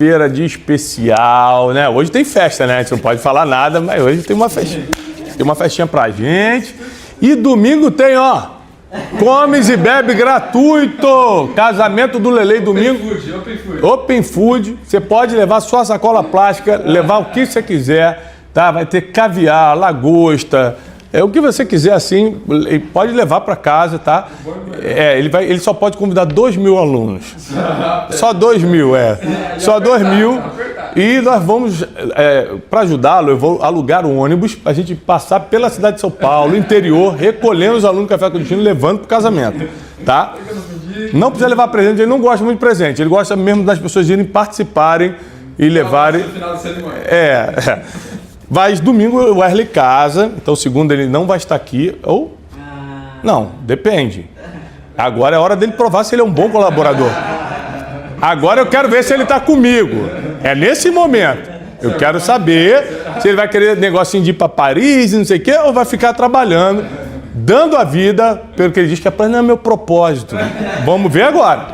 Feira de especial, né? Hoje tem festa, né? A gente não pode falar nada, mas hoje tem uma festinha. Tem uma festinha pra gente. E domingo tem, ó, comes e bebe gratuito. Casamento do Lelei domingo. Open Food. Você pode levar sua sacola plástica, levar o que você quiser, tá? Vai ter caviar, lagosta, o que você quiser, assim, pode levar para casa, tá? Ele só pode convidar 2.000 alunos. Só 2.000, Só 2.000. E nós vamos, para ajudá-lo, eu vou alugar um ônibus para a gente passar pela cidade de São Paulo, interior, recolhendo os alunos do Café com Destino, levando para o casamento, tá? Não precisa levar presente, ele não gosta muito de presente, ele gosta mesmo das pessoas irem participarem e levarem. Mas domingo o Wesley casa, então segunda ele não vai estar aqui, ou... Não, depende. Agora é hora dele provar se ele é um bom colaborador. Agora eu quero ver se ele está comigo. É nesse momento. Eu quero saber se ele vai querer negocinho de ir para Paris, não sei o quê, ou vai ficar trabalhando, dando a vida, pelo que ele diz que não é meu propósito. Vamos ver agora.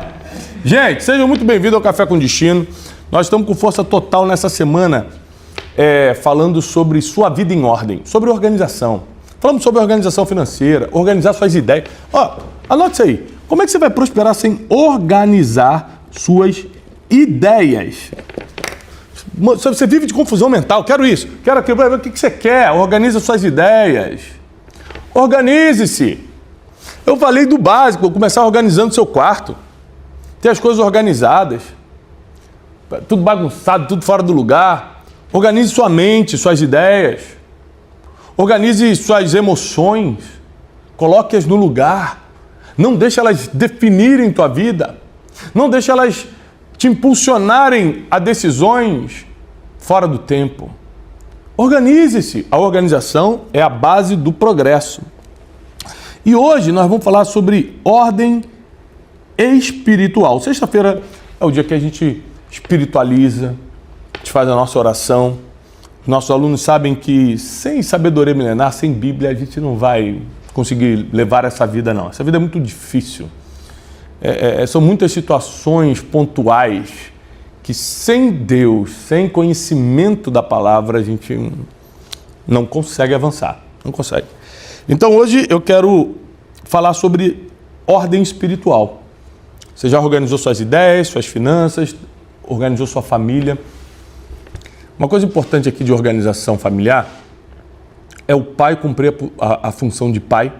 Gente, sejam muito bem-vindos ao Café com Destino. Nós estamos com força total nessa semana, falando sobre sua vida em ordem, sobre organização. Falamos sobre organização financeira, organizar suas ideias. Ó, anote isso aí. Como é que você vai prosperar sem organizar suas ideias? Você vive de confusão mental. Quero isso, quero aquilo. O que você quer? Organiza suas ideias. Organize-se. Eu falei do básico, começar organizando seu quarto. Ter as coisas organizadas. Tudo bagunçado, tudo fora do lugar. Organize sua mente, suas ideias. Organize suas emoções. Coloque-as no lugar. Não deixe elas definirem tua vida. Não deixe elas te impulsionarem a decisões fora do tempo. Organize-se. A organização é a base do progresso. E hoje nós vamos falar sobre ordem espiritual. Sexta-feira é o dia que a gente espiritualiza, a gente faz a nossa oração. Nossos alunos sabem que sem sabedoria milenar, sem Bíblia, a gente não vai conseguir levar essa vida, não. Essa vida é muito difícil. São muitas situações pontuais que sem Deus, sem conhecimento da palavra, a gente não consegue avançar. Não consegue. Então hoje eu quero falar sobre ordem espiritual. Você já organizou suas ideias, suas finanças, organizou sua família. Uma coisa importante aqui de organização familiar é o pai cumprir a função de pai,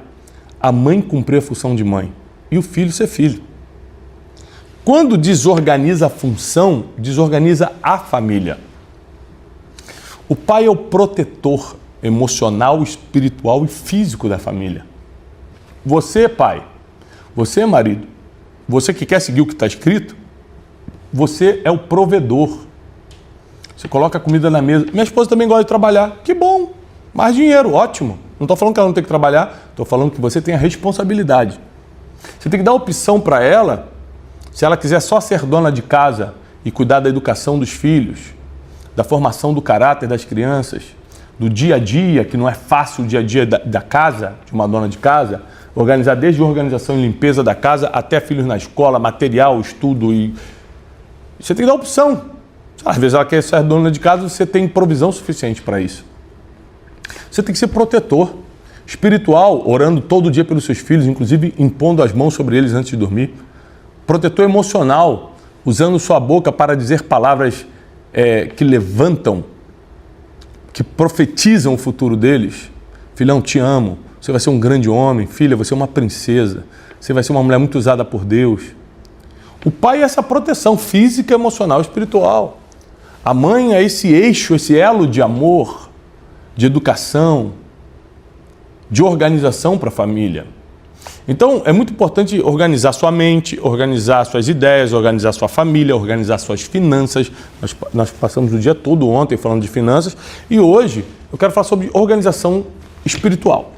a mãe cumprir a função de mãe e o filho ser filho. Quando desorganiza a função, desorganiza a família. O pai é o protetor emocional, espiritual e físico da família. Você, pai, você, marido, você que quer seguir o que está escrito, você é o provedor. Você coloca a comida na mesa. Minha esposa também gosta de trabalhar. Que bom, mais dinheiro, ótimo. Não estou falando que ela não tem que trabalhar, estou falando que você tem a responsabilidade. Você tem que dar opção para ela, se ela quiser só ser dona de casa e cuidar da educação dos filhos, da formação do caráter das crianças, do dia a dia, que não é fácil o dia a dia da casa, de uma dona de casa, organizar desde a organização e limpeza da casa até filhos na escola, material, estudo. E você tem que dar opção. Às vezes ela quer ser dona de casa, você tem provisão suficiente para isso. Você tem que ser protetor espiritual, orando todo dia pelos seus filhos, inclusive impondo as mãos sobre eles antes de dormir. Protetor emocional, usando sua boca para dizer palavras que levantam, que profetizam o futuro deles. Filhão, te amo. Você vai ser um grande homem. Filha, você é uma princesa. Você vai ser uma mulher muito usada por Deus. O pai é essa proteção física, emocional e espiritual. A mãe é esse eixo, esse elo de amor, de educação, de organização para a família. Então, é muito importante organizar sua mente, organizar suas ideias, organizar sua família, organizar suas finanças. Nós passamos o dia todo ontem falando de finanças e hoje eu quero falar sobre organização espiritual.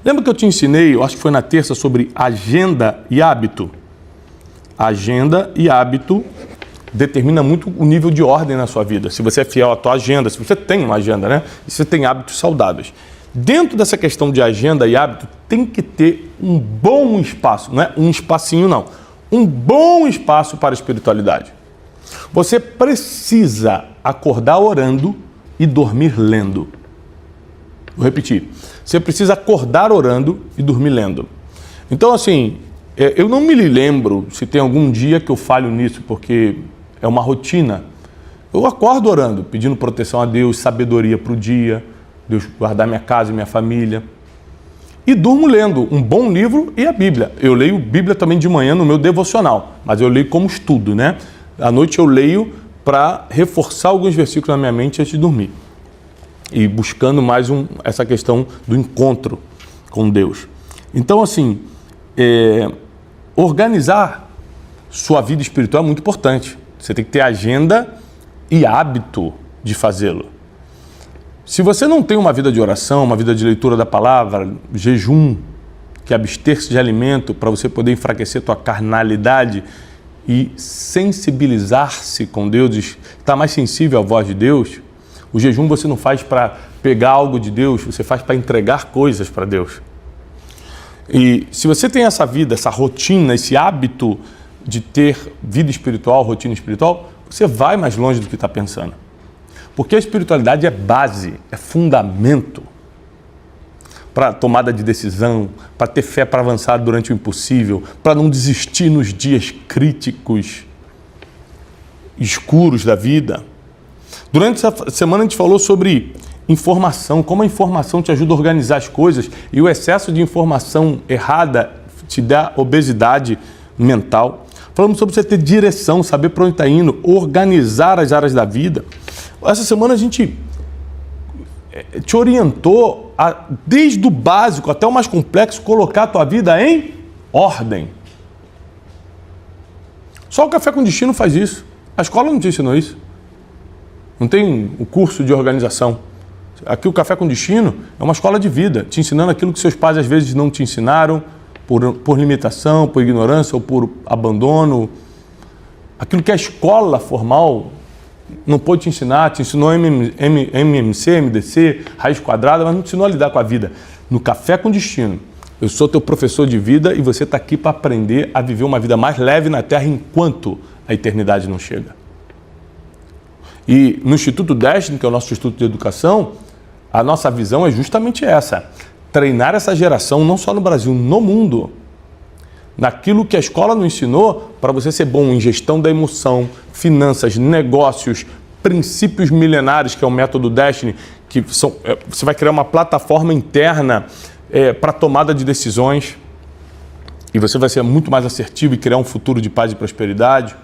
Lembra que eu te ensinei, eu acho que foi na terça, sobre agenda e hábito? Agenda e hábito determina muito o nível de ordem na sua vida. Se você é fiel à tua agenda, se você tem uma agenda, né? E se você tem hábitos saudáveis. Dentro dessa questão de agenda e hábito, tem que ter um bom espaço, não é um espacinho não, um bom espaço para a espiritualidade. Você precisa acordar orando e dormir lendo. Vou repetir. Você precisa acordar orando e dormir lendo. Então, assim, eu não me lembro se tem algum dia que eu falho nisso, porque é uma rotina. Eu acordo orando, pedindo proteção a Deus, sabedoria para o dia, Deus guardar minha casa e minha família. E durmo lendo um bom livro e a Bíblia. Eu leio Bíblia também de manhã no meu devocional, mas eu leio como estudo, né? À noite eu leio para reforçar alguns versículos na minha mente antes de dormir. E buscando mais essa questão do encontro com Deus. Então, assim, organizar sua vida espiritual é muito importante. Você tem que ter agenda e hábito de fazê-lo. Se você não tem uma vida de oração, uma vida de leitura da palavra, jejum, que é abster-se de alimento para você poder enfraquecer tua carnalidade e sensibilizar-se com Deus, estar mais sensível à voz de Deus, o jejum você não faz para pegar algo de Deus, você faz para entregar coisas para Deus. E se você tem essa vida, essa rotina, esse hábito de ter vida espiritual, rotina espiritual, você vai mais longe do que está pensando. Porque a espiritualidade é base, é fundamento para tomada de decisão, para ter fé para avançar durante o impossível, para não desistir nos dias críticos, escuros da vida. Durante essa semana a gente falou sobre informação, como a informação te ajuda a organizar as coisas e o excesso de informação errada te dá obesidade mental. Falamos sobre você ter direção, saber para onde está indo, organizar as áreas da vida. Essa semana a gente te orientou a, desde o básico até o mais complexo, colocar a tua vida em ordem. Só o Café com Destino faz isso. A escola não te ensinou isso. Não tem o curso de organização. Aqui o Café com Destino é uma escola de vida, te ensinando aquilo que seus pais às vezes não te ensinaram, por limitação, por ignorância ou por abandono. Aquilo que a escola formal não pôde te ensinar, te ensinou MMC, MDC, raiz quadrada, mas não te ensinou a lidar com a vida. No Café com Destino, eu sou teu professor de vida e você está aqui para aprender a viver uma vida mais leve na Terra enquanto a eternidade não chega. E no Instituto Destiny, que é o nosso Instituto de Educação, a nossa visão é justamente essa. Treinar essa geração, não só no Brasil, no mundo, naquilo que a escola não ensinou, para você ser bom em gestão da emoção, finanças, negócios, princípios milenares, que é o método Destiny, que você vai criar uma plataforma interna para tomada de decisões, e você vai ser muito mais assertivo e criar um futuro de paz e prosperidade.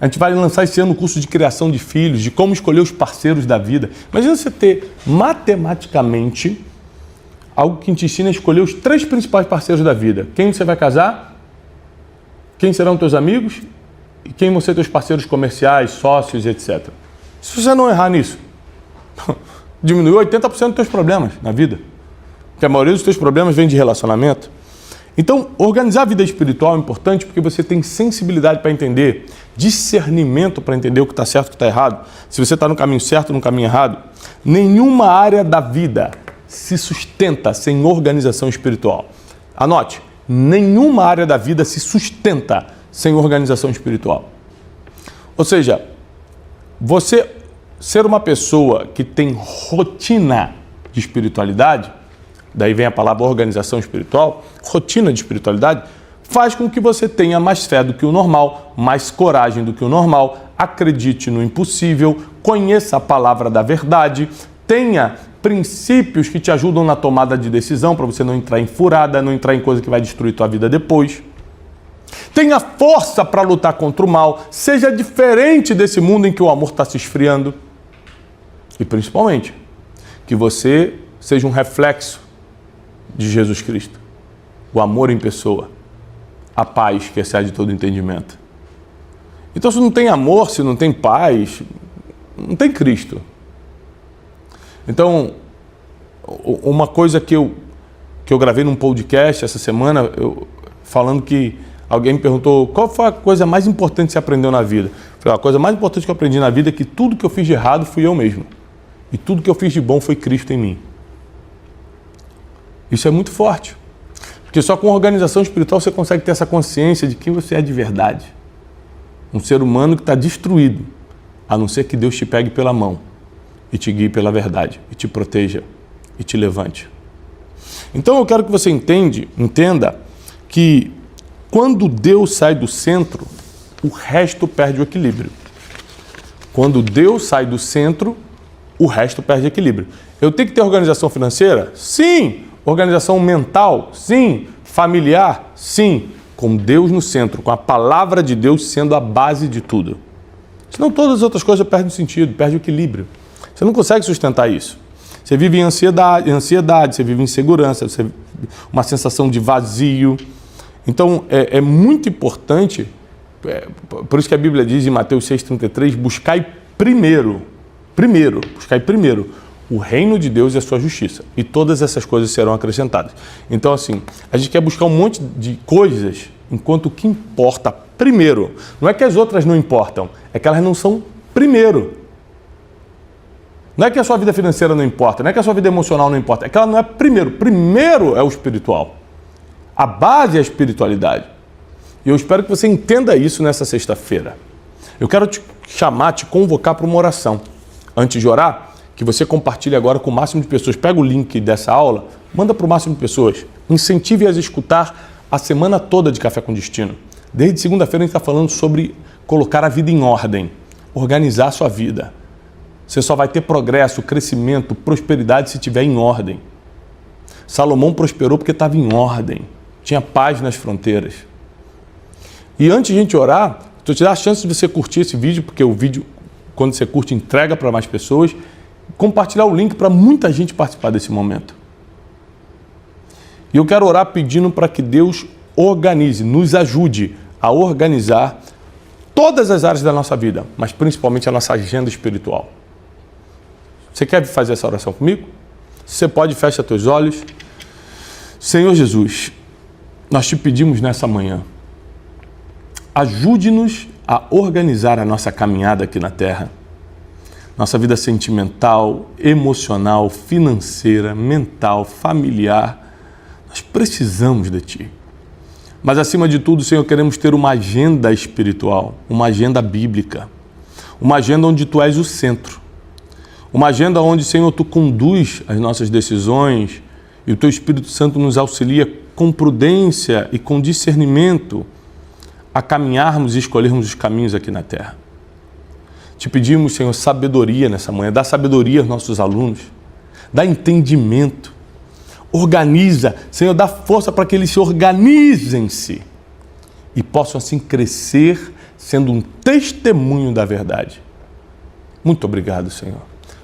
A gente vai lançar esse ano o curso de criação de filhos, de como escolher os parceiros da vida. Imagina você ter matematicamente algo que te ensina a escolher os 3 principais parceiros da vida. Quem você vai casar, quem serão teus amigos e quem vão ser teus parceiros comerciais, sócios, etc. Se você não errar nisso, diminuiu 80% dos teus problemas na vida. Porque a maioria dos teus problemas vem de relacionamento. Então, organizar a vida espiritual é importante porque você tem sensibilidade para entender, discernimento para entender o que está certo e o que está errado. Se você está no caminho certo ou no caminho errado, nenhuma área da vida se sustenta sem organização espiritual. Anote, nenhuma área da vida se sustenta sem organização espiritual. Ou seja, você ser uma pessoa que tem rotina de espiritualidade, daí vem a palavra organização espiritual, rotina de espiritualidade, faz com que você tenha mais fé do que o normal, mais coragem do que o normal, acredite no impossível, conheça a palavra da verdade, tenha princípios que te ajudam na tomada de decisão para você não entrar em furada, não entrar em coisa que vai destruir tua vida depois. Tenha força para lutar contra o mal, seja diferente desse mundo em que o amor está se esfriando. E principalmente, que você seja um reflexo de Jesus Cristo, o amor em pessoa, a paz que excede todo entendimento. Então, se não tem amor, se não tem paz, não tem Cristo. Então, uma coisa que eu gravei num podcast essa semana, falando que alguém me perguntou qual foi a coisa mais importante que você aprendeu na vida. Eu falei, a coisa mais importante que eu aprendi na vida é que tudo que eu fiz de errado fui eu mesmo. E tudo que eu fiz de bom foi Cristo em mim. Isso é muito forte. Porque só com organização espiritual você consegue ter essa consciência de quem você é de verdade. Um ser humano que está destruído, a não ser que Deus te pegue pela mão e te guie pela verdade, e te proteja, e te levante. Então eu quero que você entenda que quando Deus sai do centro, o resto perde o equilíbrio. Quando Deus sai do centro, o resto perde equilíbrio. Eu tenho que ter organização financeira? Sim. Organização mental? Sim. Familiar? Sim. Com Deus no centro, com a palavra de Deus sendo a base de tudo. Senão todas as outras coisas perdem sentido, perdem o equilíbrio. Você não consegue sustentar isso. Você vive em ansiedade, você vive em insegurança, uma sensação de vazio. Então, é muito importante, por isso que a Bíblia diz em Mateus 6,33, buscai primeiro o reino de Deus e a sua justiça, e todas essas coisas serão acrescentadas. Então, assim, a gente quer buscar um monte de coisas, enquanto o que importa primeiro, não é que as outras não importam, é que elas não são primeiro. Não é que a sua vida financeira não importa, não é que a sua vida emocional não importa, é que ela não é primeiro. Primeiro é o espiritual. A base é a espiritualidade. E eu espero que você entenda isso nessa sexta-feira. Eu quero te chamar, te convocar para uma oração. Antes de orar, que você compartilhe agora com o máximo de pessoas. Pega o link dessa aula, manda para o máximo de pessoas. Incentive-as a escutar a semana toda de Café com Destino. Desde segunda-feira a gente está falando sobre colocar a vida em ordem, organizar a sua vida. Você só vai ter progresso, crescimento, prosperidade se estiver em ordem. Salomão prosperou porque estava em ordem, tinha paz nas fronteiras. E antes de a gente orar, estou te dando a chance de você curtir esse vídeo, porque o vídeo, quando você curte, entrega para mais pessoas, compartilhar o link para muita gente participar desse momento. E eu quero orar pedindo para que Deus organize, nos ajude a organizar todas as áreas da nossa vida, mas principalmente a nossa agenda espiritual. Você quer fazer essa oração comigo? Se você pode, fecha teus olhos. Senhor Jesus, nós te pedimos nessa manhã, ajude-nos a organizar a nossa caminhada aqui na Terra. Nossa vida sentimental, emocional, financeira, mental, familiar. Nós precisamos de Ti. Mas acima de tudo, Senhor, queremos ter uma agenda espiritual, uma agenda bíblica, uma agenda onde Tu és o centro. Uma agenda onde, Senhor, Tu conduz as nossas decisões e o Teu Espírito Santo nos auxilia com prudência e com discernimento a caminharmos e escolhermos os caminhos aqui na Terra. Te pedimos, Senhor, sabedoria nessa manhã. Dá sabedoria aos nossos alunos. Dá entendimento. Organiza. Senhor, dá força para que eles se organizem-se e possam assim crescer sendo um testemunho da verdade. Muito obrigado, Senhor,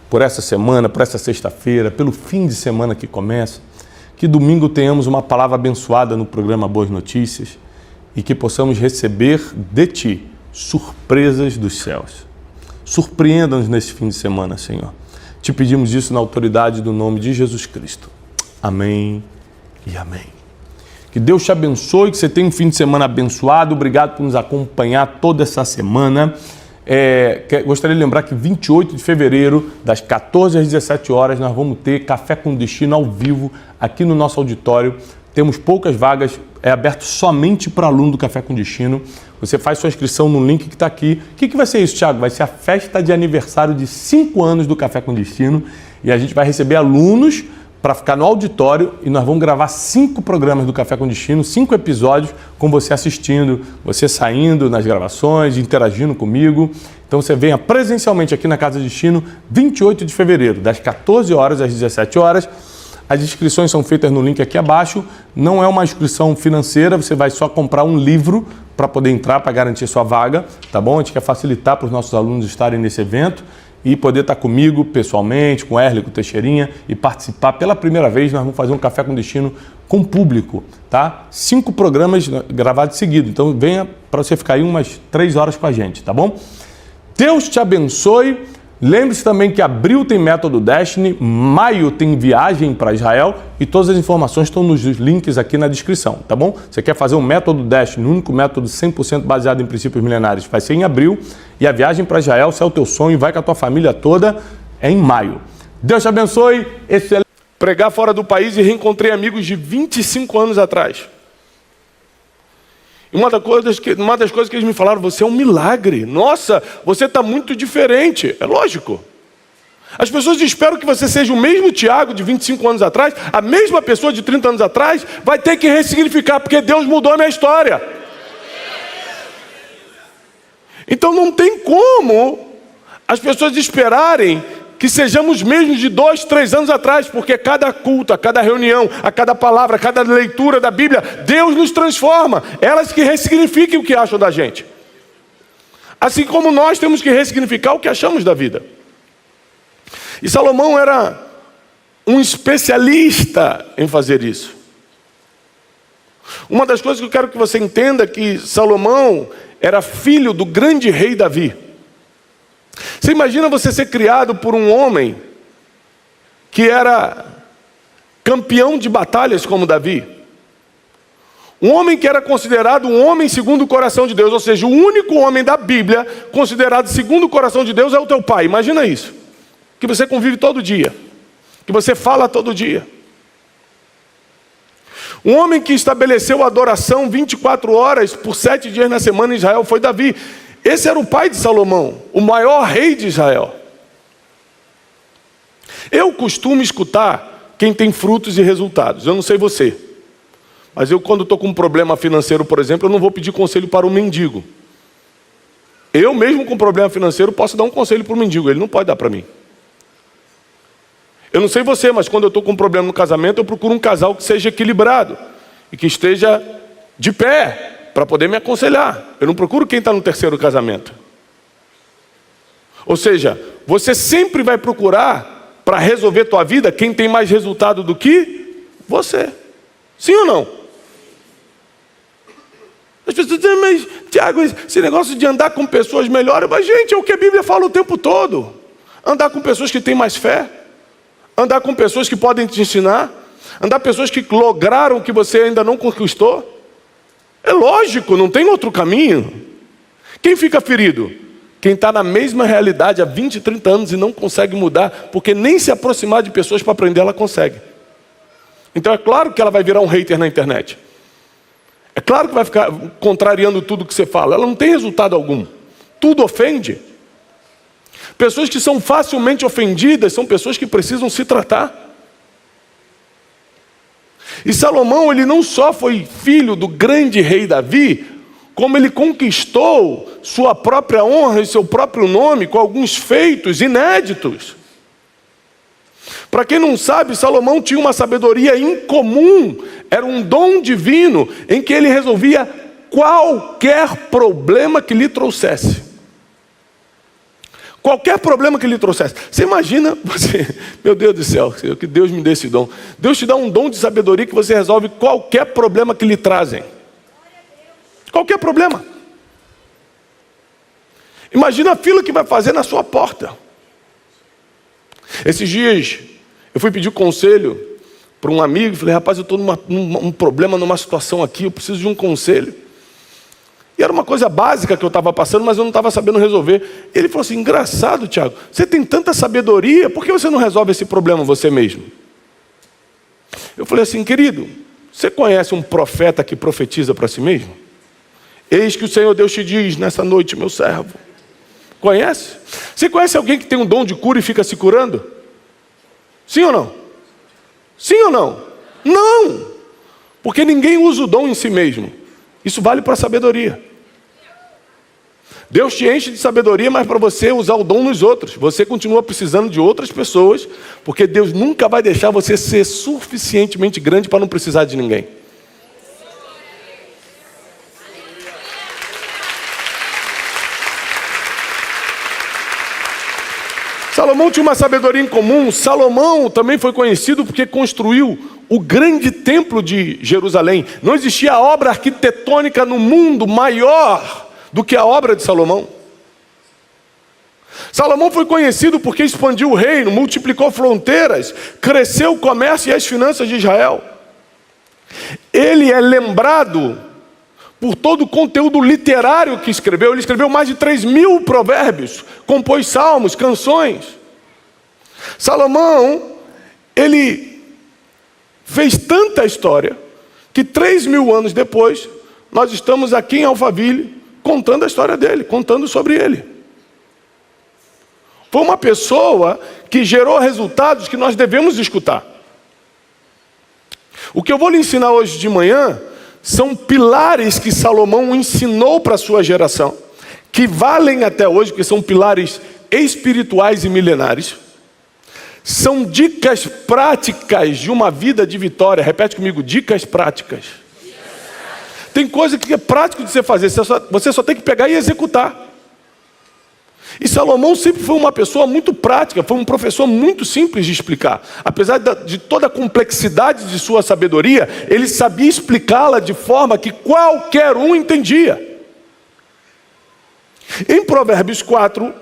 por essa semana, por essa sexta-feira, pelo fim de semana que começa. Que domingo tenhamos uma palavra abençoada no programa Boas Notícias e que possamos receber de Ti surpresas dos céus. Surpreenda-nos nesse fim de semana, Senhor. Te pedimos isso na autoridade do nome de Jesus Cristo. Amém e amém. Que Deus te abençoe, que você tenha um fim de semana abençoado. Obrigado por nos acompanhar toda essa semana. Gostaria de lembrar que 28 de fevereiro, das 14 às 17 horas, nós vamos ter Café com Destino ao vivo aqui no nosso auditório. Temos poucas vagas, é aberto somente para aluno do Café com Destino. Você faz sua inscrição no link que está aqui. O que vai ser isso, Thiago? Vai ser a festa de aniversário de 5 anos do Café com Destino e a gente vai receber alunos para ficar no auditório e nós vamos gravar 5 programas do Café com Destino, 5 episódios com você assistindo, você saindo nas gravações, interagindo comigo. Então você venha presencialmente aqui na Casa Destino, 28 de fevereiro, das 14 horas às 17 horas. As inscrições são feitas no link aqui abaixo. Não é uma inscrição financeira, você vai só comprar um livro para poder entrar, para garantir sua vaga, tá bom? A gente quer facilitar para os nossos alunos estarem nesse evento e poder estar comigo pessoalmente, com o Erle, com o Teixeirinha e participar pela primeira vez. Nós vamos fazer um Café com Destino com público, tá? 5 programas gravados seguidos, então venha para você ficar aí umas 3 horas com a gente, tá bom? Deus te abençoe. Lembre-se também que abril tem Método Destiny, maio tem viagem para Israel e todas as informações estão nos links aqui na descrição, tá bom? Você quer fazer um Método Destiny, o único método 100% baseado em princípios milenares, vai ser em abril, e a viagem para Israel, se é o teu sonho, vai com a tua família toda, é em maio. Deus te abençoe. Excelente. Pregar fora do país e reencontrei amigos de 25 anos atrás. Uma das coisas que eles me falaram: você é um milagre. Nossa, você está muito diferente. É lógico. As pessoas esperam que você seja o mesmo Tiago de 25 anos atrás, a mesma pessoa de 30 anos atrás, vai ter que ressignificar, porque Deus mudou a minha história. Então não tem como as pessoas esperarem que sejamos mesmos de 2, 3 anos atrás, porque a cada culto, a cada reunião, a cada palavra, a cada leitura da Bíblia, Deus nos transforma. Elas que ressignifiquem o que acham da gente. Assim como nós temos que ressignificar o que achamos da vida. E Salomão era um especialista em fazer isso. Uma das coisas que eu quero que você entenda é que Salomão era filho do grande rei Davi. Você imagina você ser criado por um homem que era campeão de batalhas como Davi? Um homem que era considerado um homem segundo o coração de Deus, ou seja, o único homem da Bíblia considerado segundo o coração de Deus é o teu pai. Imagina isso. Que você convive todo dia, que você fala todo dia. Um homem que estabeleceu a adoração 24 horas por 7 dias na semana em Israel foi Davi. Esse era o pai de Salomão, o maior rei de Israel. Eu costumo escutar quem tem frutos e resultados. Eu não sei você, mas eu, quando estou com um problema financeiro, por exemplo, eu não vou pedir conselho para um mendigo. Eu mesmo com problema financeiro posso dar um conselho para o mendigo, ele não pode dar para mim. Eu não sei você, mas quando eu estou com um problema no casamento, eu procuro um casal que seja equilibrado e que esteja de pé para poder me aconselhar. Eu não procuro quem está no terceiro casamento. Ou seja, você sempre vai procurar para resolver tua vida quem tem mais resultado do que você. Sim ou não? As pessoas dizem: mas Tiago, esse negócio de andar com pessoas melhores, mas gente, é o que a Bíblia fala o tempo todo. Andar com pessoas que têm mais fé. Andar com pessoas que podem te ensinar. Andar com pessoas que lograram o que você ainda não conquistou. É lógico, não tem outro caminho. Quem fica ferido? Quem está na mesma realidade há 20, 30 anos e não consegue mudar, porque nem se aproximar de pessoas para aprender ela consegue. Então é claro que ela vai virar um hater na internet. É claro que vai ficar contrariando tudo que você fala. Ela não tem resultado algum. Tudo ofende. Pessoas que são facilmente ofendidas são pessoas que precisam se tratar. E Salomão, ele não só foi filho do grande rei Davi, como ele conquistou sua própria honra e seu próprio nome com alguns feitos inéditos. Para quem não sabe, Salomão tinha uma sabedoria incomum, era um dom divino em que ele resolvia qualquer problema que lhe trouxesse. Qualquer problema que lhe trouxesse. Você imagina, meu Deus do céu, que Deus me dê esse dom. Deus te dá um dom de sabedoria que você resolve qualquer problema que lhe trazem. Qualquer problema. Imagina a fila que vai fazer na sua porta. Esses dias, eu fui pedir conselho para um amigo, falei: rapaz, eu estou num problema, numa situação aqui, eu preciso de um conselho. E era uma coisa básica que eu estava passando, mas eu não estava sabendo resolver. Ele falou assim: engraçado, Tiago, você tem tanta sabedoria, por que você não resolve esse problema você mesmo? Eu falei assim: querido, você conhece um profeta que profetiza para si mesmo? Eis que o Senhor Deus te diz nessa noite, meu servo. Conhece? Você conhece alguém que tem um dom de cura e fica se curando? Sim ou não? Sim ou não? Não! Porque ninguém usa o dom em si mesmo. Isso vale para a sabedoria. Deus te enche de sabedoria, mas para você usar o dom nos outros. Você continua precisando de outras pessoas, porque Deus nunca vai deixar você ser suficientemente grande para não precisar de ninguém. Salomão tinha uma sabedoria em comum. Salomão também foi conhecido porque construiu o grande templo de Jerusalém. Não existia obra arquitetônica no mundo maior do que a obra de Salomão. Salomão foi conhecido porque expandiu o reino, multiplicou fronteiras, cresceu o comércio e as finanças de Israel. Ele é lembrado por todo o conteúdo literário que escreveu. Ele escreveu mais de 3.000 provérbios, compôs salmos, canções. Salomão, ele fez tanta história que 3.000 anos depois, nós estamos aqui em Alphaville contando a história dele, contando sobre ele. Foi uma pessoa que gerou resultados que nós devemos escutar. O que eu vou lhe ensinar hoje de manhã são pilares que Salomão ensinou para a sua geração, que valem até hoje, porque são pilares espirituais e milenares. São dicas práticas de uma vida de vitória. Repete comigo, dicas práticas. Tem coisa que é prático de você fazer, você só tem que pegar e executar. E Salomão sempre foi uma pessoa muito prática, foi um professor muito simples de explicar. Apesar de toda a complexidade de sua sabedoria, ele sabia explicá-la de forma que qualquer um entendia. Em Provérbios 4,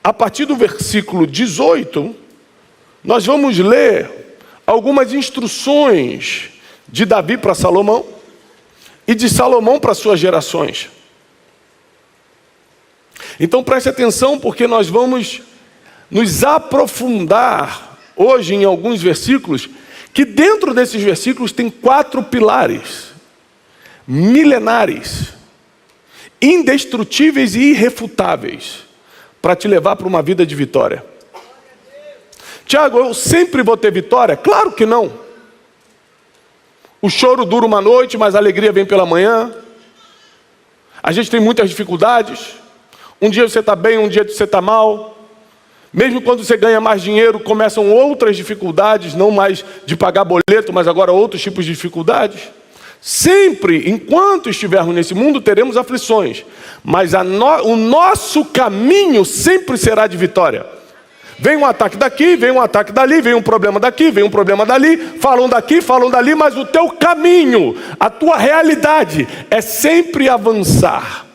a partir do versículo 18, nós vamos ler algumas instruções de Davi para Salomão e de Salomão para suas gerações. Então preste atenção, porque nós vamos nos aprofundar hoje em alguns versículos, que dentro desses versículos tem 4 pilares milenares, indestrutíveis e irrefutáveis, para te levar para uma vida de vitória. Tiago, eu sempre vou ter vitória? Claro que não. O choro dura uma noite, mas a alegria vem pela manhã. A gente tem muitas dificuldades. Um dia você está bem, um dia você está mal. Mesmo quando você ganha mais dinheiro, começam outras dificuldades, não mais de pagar boleto, mas agora outros tipos de dificuldades. Sempre, enquanto estivermos nesse mundo, teremos aflições. Mas o nosso caminho sempre será de vitória. Vem um ataque daqui, vem um ataque dali, vem um problema daqui, vem um problema dali, falam daqui, falam dali, mas o teu caminho, a tua realidade é sempre avançar.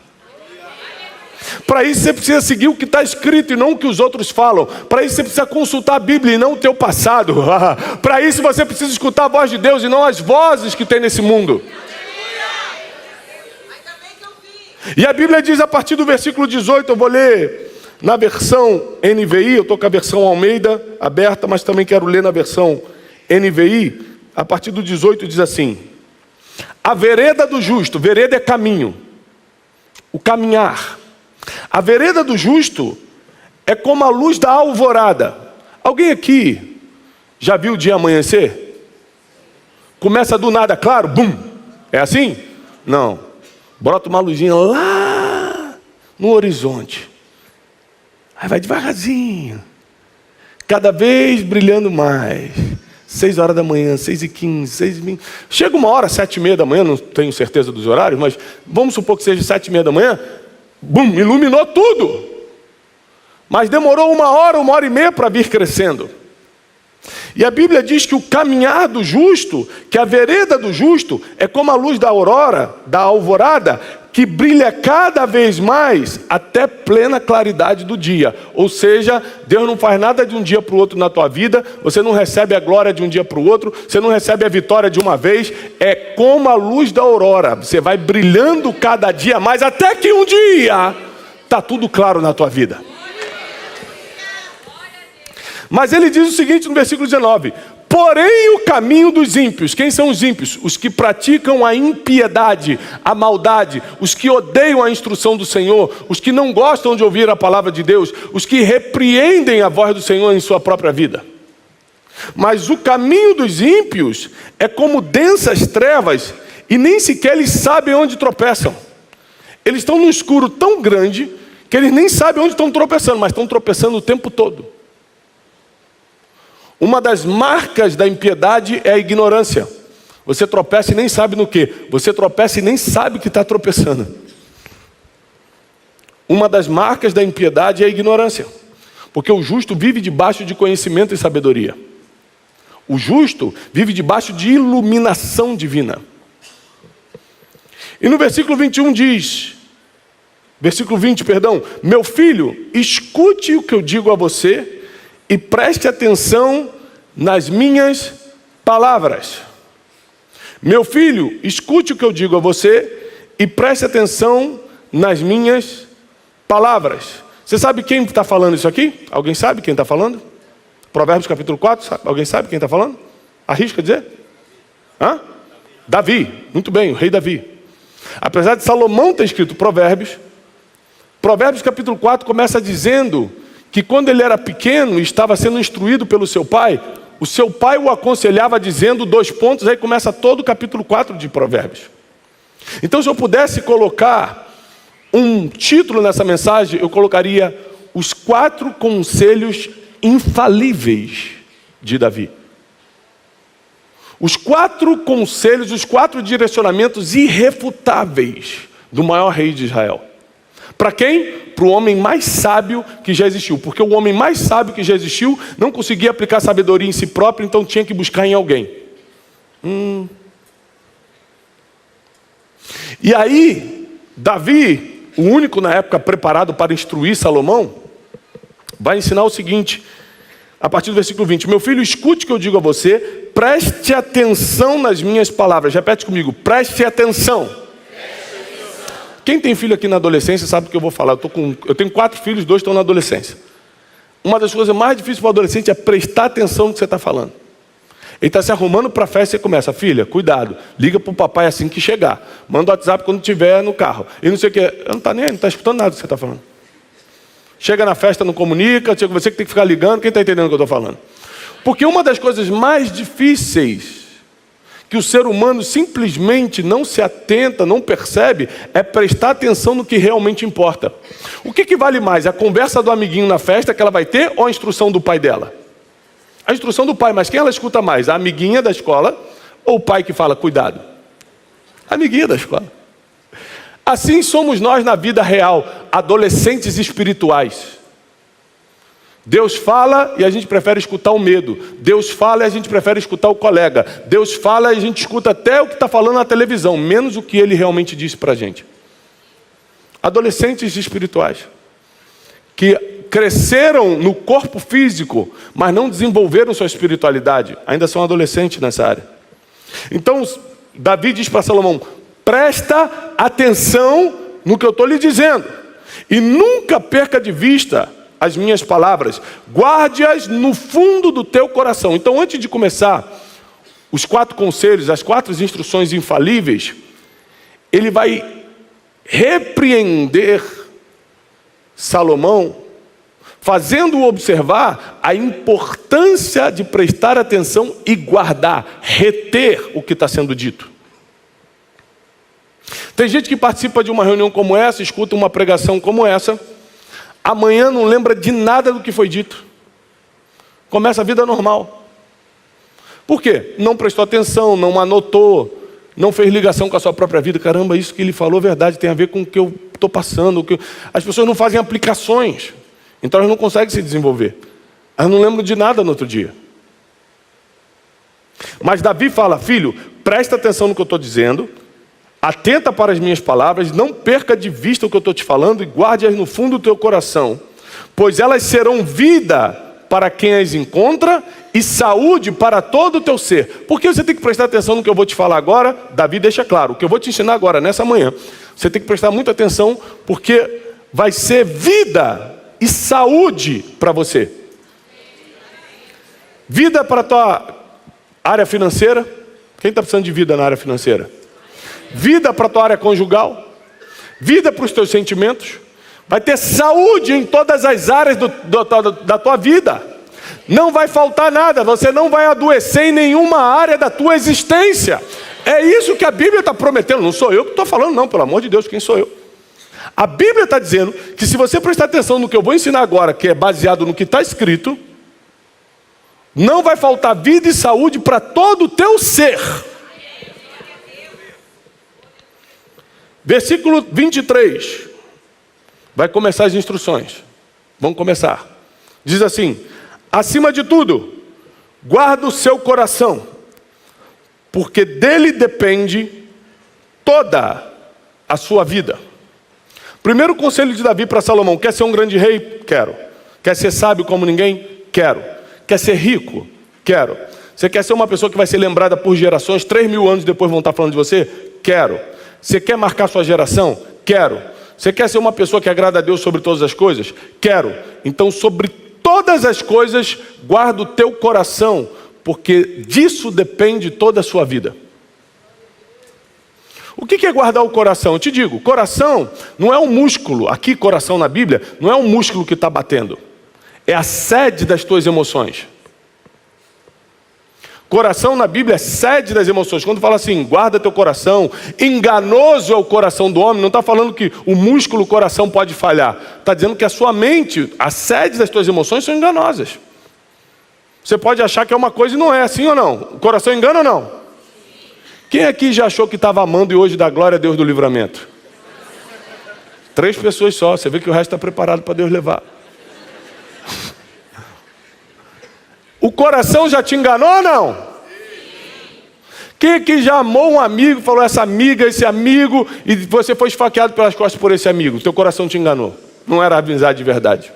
Para isso você precisa seguir o que está escrito e não o que os outros falam. Para isso você precisa consultar a Bíblia e não o teu passado. Para isso você precisa escutar a voz de Deus e não as vozes que tem nesse mundo. E a Bíblia diz a partir do versículo 18, eu vou ler na versão NVI, eu estou com a versão Almeida aberta, mas também quero ler na versão NVI, a partir do 18 diz assim: a vereda do justo, vereda é caminho, o caminhar. A vereda do justo é como a luz da alvorada. Alguém aqui já viu o dia amanhecer? Começa do nada, claro, bum. É assim? Não. Brota uma luzinha lá no horizonte. Aí vai devagarzinho. Cada vez brilhando mais. 6 horas da manhã, 6h15, 6h20. Chega uma hora, 7h30 da manhã, não tenho certeza dos horários, mas vamos supor que seja 7h30 da manhã. Bum, iluminou tudo. Mas demorou 1 hora, 1h30 para vir crescendo. E a Bíblia diz que o caminhar do justo, que a vereda do justo, é como a luz da aurora, da alvorada, que brilha cada vez mais até plena claridade do dia. Ou seja, Deus não faz nada de um dia para o outro na tua vida, você não recebe a glória de um dia para o outro, você não recebe a vitória de uma vez, é como a luz da aurora, você vai brilhando cada dia mais, até que um dia está tudo claro na tua vida. Mas ele diz o seguinte no versículo 19: porém o caminho dos ímpios. Quem são os ímpios? Os que praticam a impiedade, a maldade, os que odeiam a instrução do Senhor, os que não gostam de ouvir a palavra de Deus, os que repreendem a voz do Senhor em sua própria vida. Mas o caminho dos ímpios é como densas trevas e nem sequer eles sabem onde tropeçam. Eles estão num escuro tão grande que eles nem sabem onde estão tropeçando, mas estão tropeçando o tempo todo. Uma das marcas da impiedade é a ignorância. Você tropeça e nem sabe no que. Você tropeça e nem sabe que está tropeçando. Uma das marcas da impiedade é a ignorância. Porque o justo vive debaixo de conhecimento e sabedoria. O justo vive debaixo de iluminação divina. E no versículo 21 diz, versículo 20, perdão: meu filho, escute o que eu digo a você e preste atenção nas minhas palavras. Meu filho, escute o que eu digo a você e preste atenção nas minhas palavras. Você sabe quem está falando isso aqui? Alguém sabe quem está falando? Provérbios capítulo 4, alguém sabe quem está falando? Arrisca dizer? Davi, muito bem, o rei Davi. Apesar de Salomão ter escrito Provérbios, Provérbios capítulo 4 começa dizendo que quando ele era pequeno e estava sendo instruído pelo seu pai, o seu pai o aconselhava dizendo 2 pontos, aí começa todo o capítulo 4 de Provérbios. Então, se eu pudesse colocar um título nessa mensagem, eu colocaria os 4 conselhos infalíveis de Davi. Os 4 conselhos, os 4 direcionamentos irrefutáveis do maior rei de Israel. Para quem? Para o homem mais sábio que já existiu. Porque o homem mais sábio que já existiu não conseguia aplicar sabedoria em si próprio, então tinha que buscar em alguém. E aí, Davi, o único na época preparado para instruir Salomão, vai ensinar o seguinte, a partir do versículo 20. Meu filho, escute o que eu digo a você, preste atenção nas minhas palavras. Repete comigo, preste atenção. Quem tem filho aqui na adolescência sabe o que eu vou falar. Eu tenho 4 filhos, 2 estão na adolescência. Uma das coisas mais difíceis para o adolescente é prestar atenção no que você está falando. Ele está se arrumando para a festa e você começa, filha, cuidado, liga para o papai assim que chegar. Manda o WhatsApp quando estiver no carro. E não sei o que, não está nem aí, não está escutando nada do que você está falando. Chega na festa, não comunica, chega você que tem que ficar ligando, quem está entendendo o que eu estou falando? Porque uma das coisas mais difíceis que o ser humano simplesmente não se atenta, não percebe, é prestar atenção no que realmente importa. O que vale mais? A conversa do amiguinho na festa que ela vai ter ou a instrução do pai dela? A instrução do pai, mas quem ela escuta mais? A amiguinha da escola ou o pai que fala, cuidado? A amiguinha da escola. Assim somos nós na vida real, adolescentes espirituais. Deus fala e a gente prefere escutar o medo. Deus fala e a gente prefere escutar o colega. Deus fala e a gente escuta até o que está falando na televisão, menos o que ele realmente disse para a gente. Adolescentes espirituais, que cresceram no corpo físico, mas não desenvolveram sua espiritualidade, ainda são adolescentes nessa área. Então, Davi diz para Salomão, presta atenção no que eu estou lhe dizendo, e nunca perca de vista as minhas palavras, guarde-as no fundo do teu coração. Então, antes de começar os 4 conselhos, as 4 instruções infalíveis, ele vai repreender Salomão, fazendo-o observar a importância de prestar atenção e guardar, reter o que está sendo dito. Tem gente que participa de uma reunião como essa, escuta uma pregação como essa, amanhã não lembra de nada do que foi dito. Começa a vida normal. Por quê? Não prestou atenção, não anotou, não fez ligação com a sua própria vida. Caramba, isso que ele falou é verdade, tem a ver com o que eu estou passando. As pessoas não fazem aplicações, então elas não conseguem se desenvolver. Elas não lembram de nada no outro dia. Mas Davi fala, filho, presta atenção no que eu estou dizendo, atenta para as minhas palavras, não perca de vista o que eu estou te falando e guarde-as no fundo do teu coração, pois elas serão vida para quem as encontra e saúde para todo o teu ser. Por que você tem que prestar atenção no que eu vou te falar agora? Davi deixa claro, o que eu vou te ensinar agora, nessa manhã, você tem que prestar muita atenção, porque vai ser vida e saúde para você. Vida para a tua área financeira. Quem está precisando de vida na área financeira? Vida para a tua área conjugal, vida para os teus sentimentos, vai ter saúde em todas as áreas da tua vida, não vai faltar nada, você não vai adoecer em nenhuma área da tua existência. É isso que a Bíblia está prometendo, não sou eu que estou falando não, pelo amor de Deus, quem sou eu? A Bíblia está dizendo que se você prestar atenção no que eu vou ensinar agora, que é baseado no que está escrito, não vai faltar vida e saúde para todo o teu ser. Versículo 23, vai começar as instruções. Vamos começar. Diz assim, acima de tudo, guarda o seu coração, porque dele depende toda a sua vida. Primeiro conselho de Davi para Salomão, quer ser um grande rei? Quero. Quer ser sábio como ninguém? Quero. Quer ser rico? Quero. Você quer ser uma pessoa que vai ser lembrada por gerações, 3.000 anos depois vão estar falando de você? Quero. Você quer marcar sua geração? Quero. Você quer ser uma pessoa que agrada a Deus sobre todas as coisas? Quero. Então, sobre todas as coisas, guarda o teu coração, porque disso depende toda a sua vida. O que é guardar o coração? Eu te digo, coração não é um músculo, aqui coração na Bíblia, não é um músculo que está batendo. É a sede das tuas emoções. Coração na Bíblia é sede das emoções. Quando fala assim, guarda teu coração, enganoso é o coração do homem, não está falando que o músculo o coração pode falhar. Está dizendo que a sua mente, a sede das tuas emoções são enganosas. Você pode achar que é uma coisa e não é, assim ou não? O coração engana ou não? Quem aqui já achou que estava amando e hoje dá glória a Deus do livramento? 3 pessoas só, você vê que o resto está preparado para Deus levar. O coração já te enganou ou não? Quem aqui já amou um amigo, falou essa amiga, esse amigo, e você foi esfaqueado pelas costas por esse amigo? Teu coração te enganou. Não era amizade de verdade.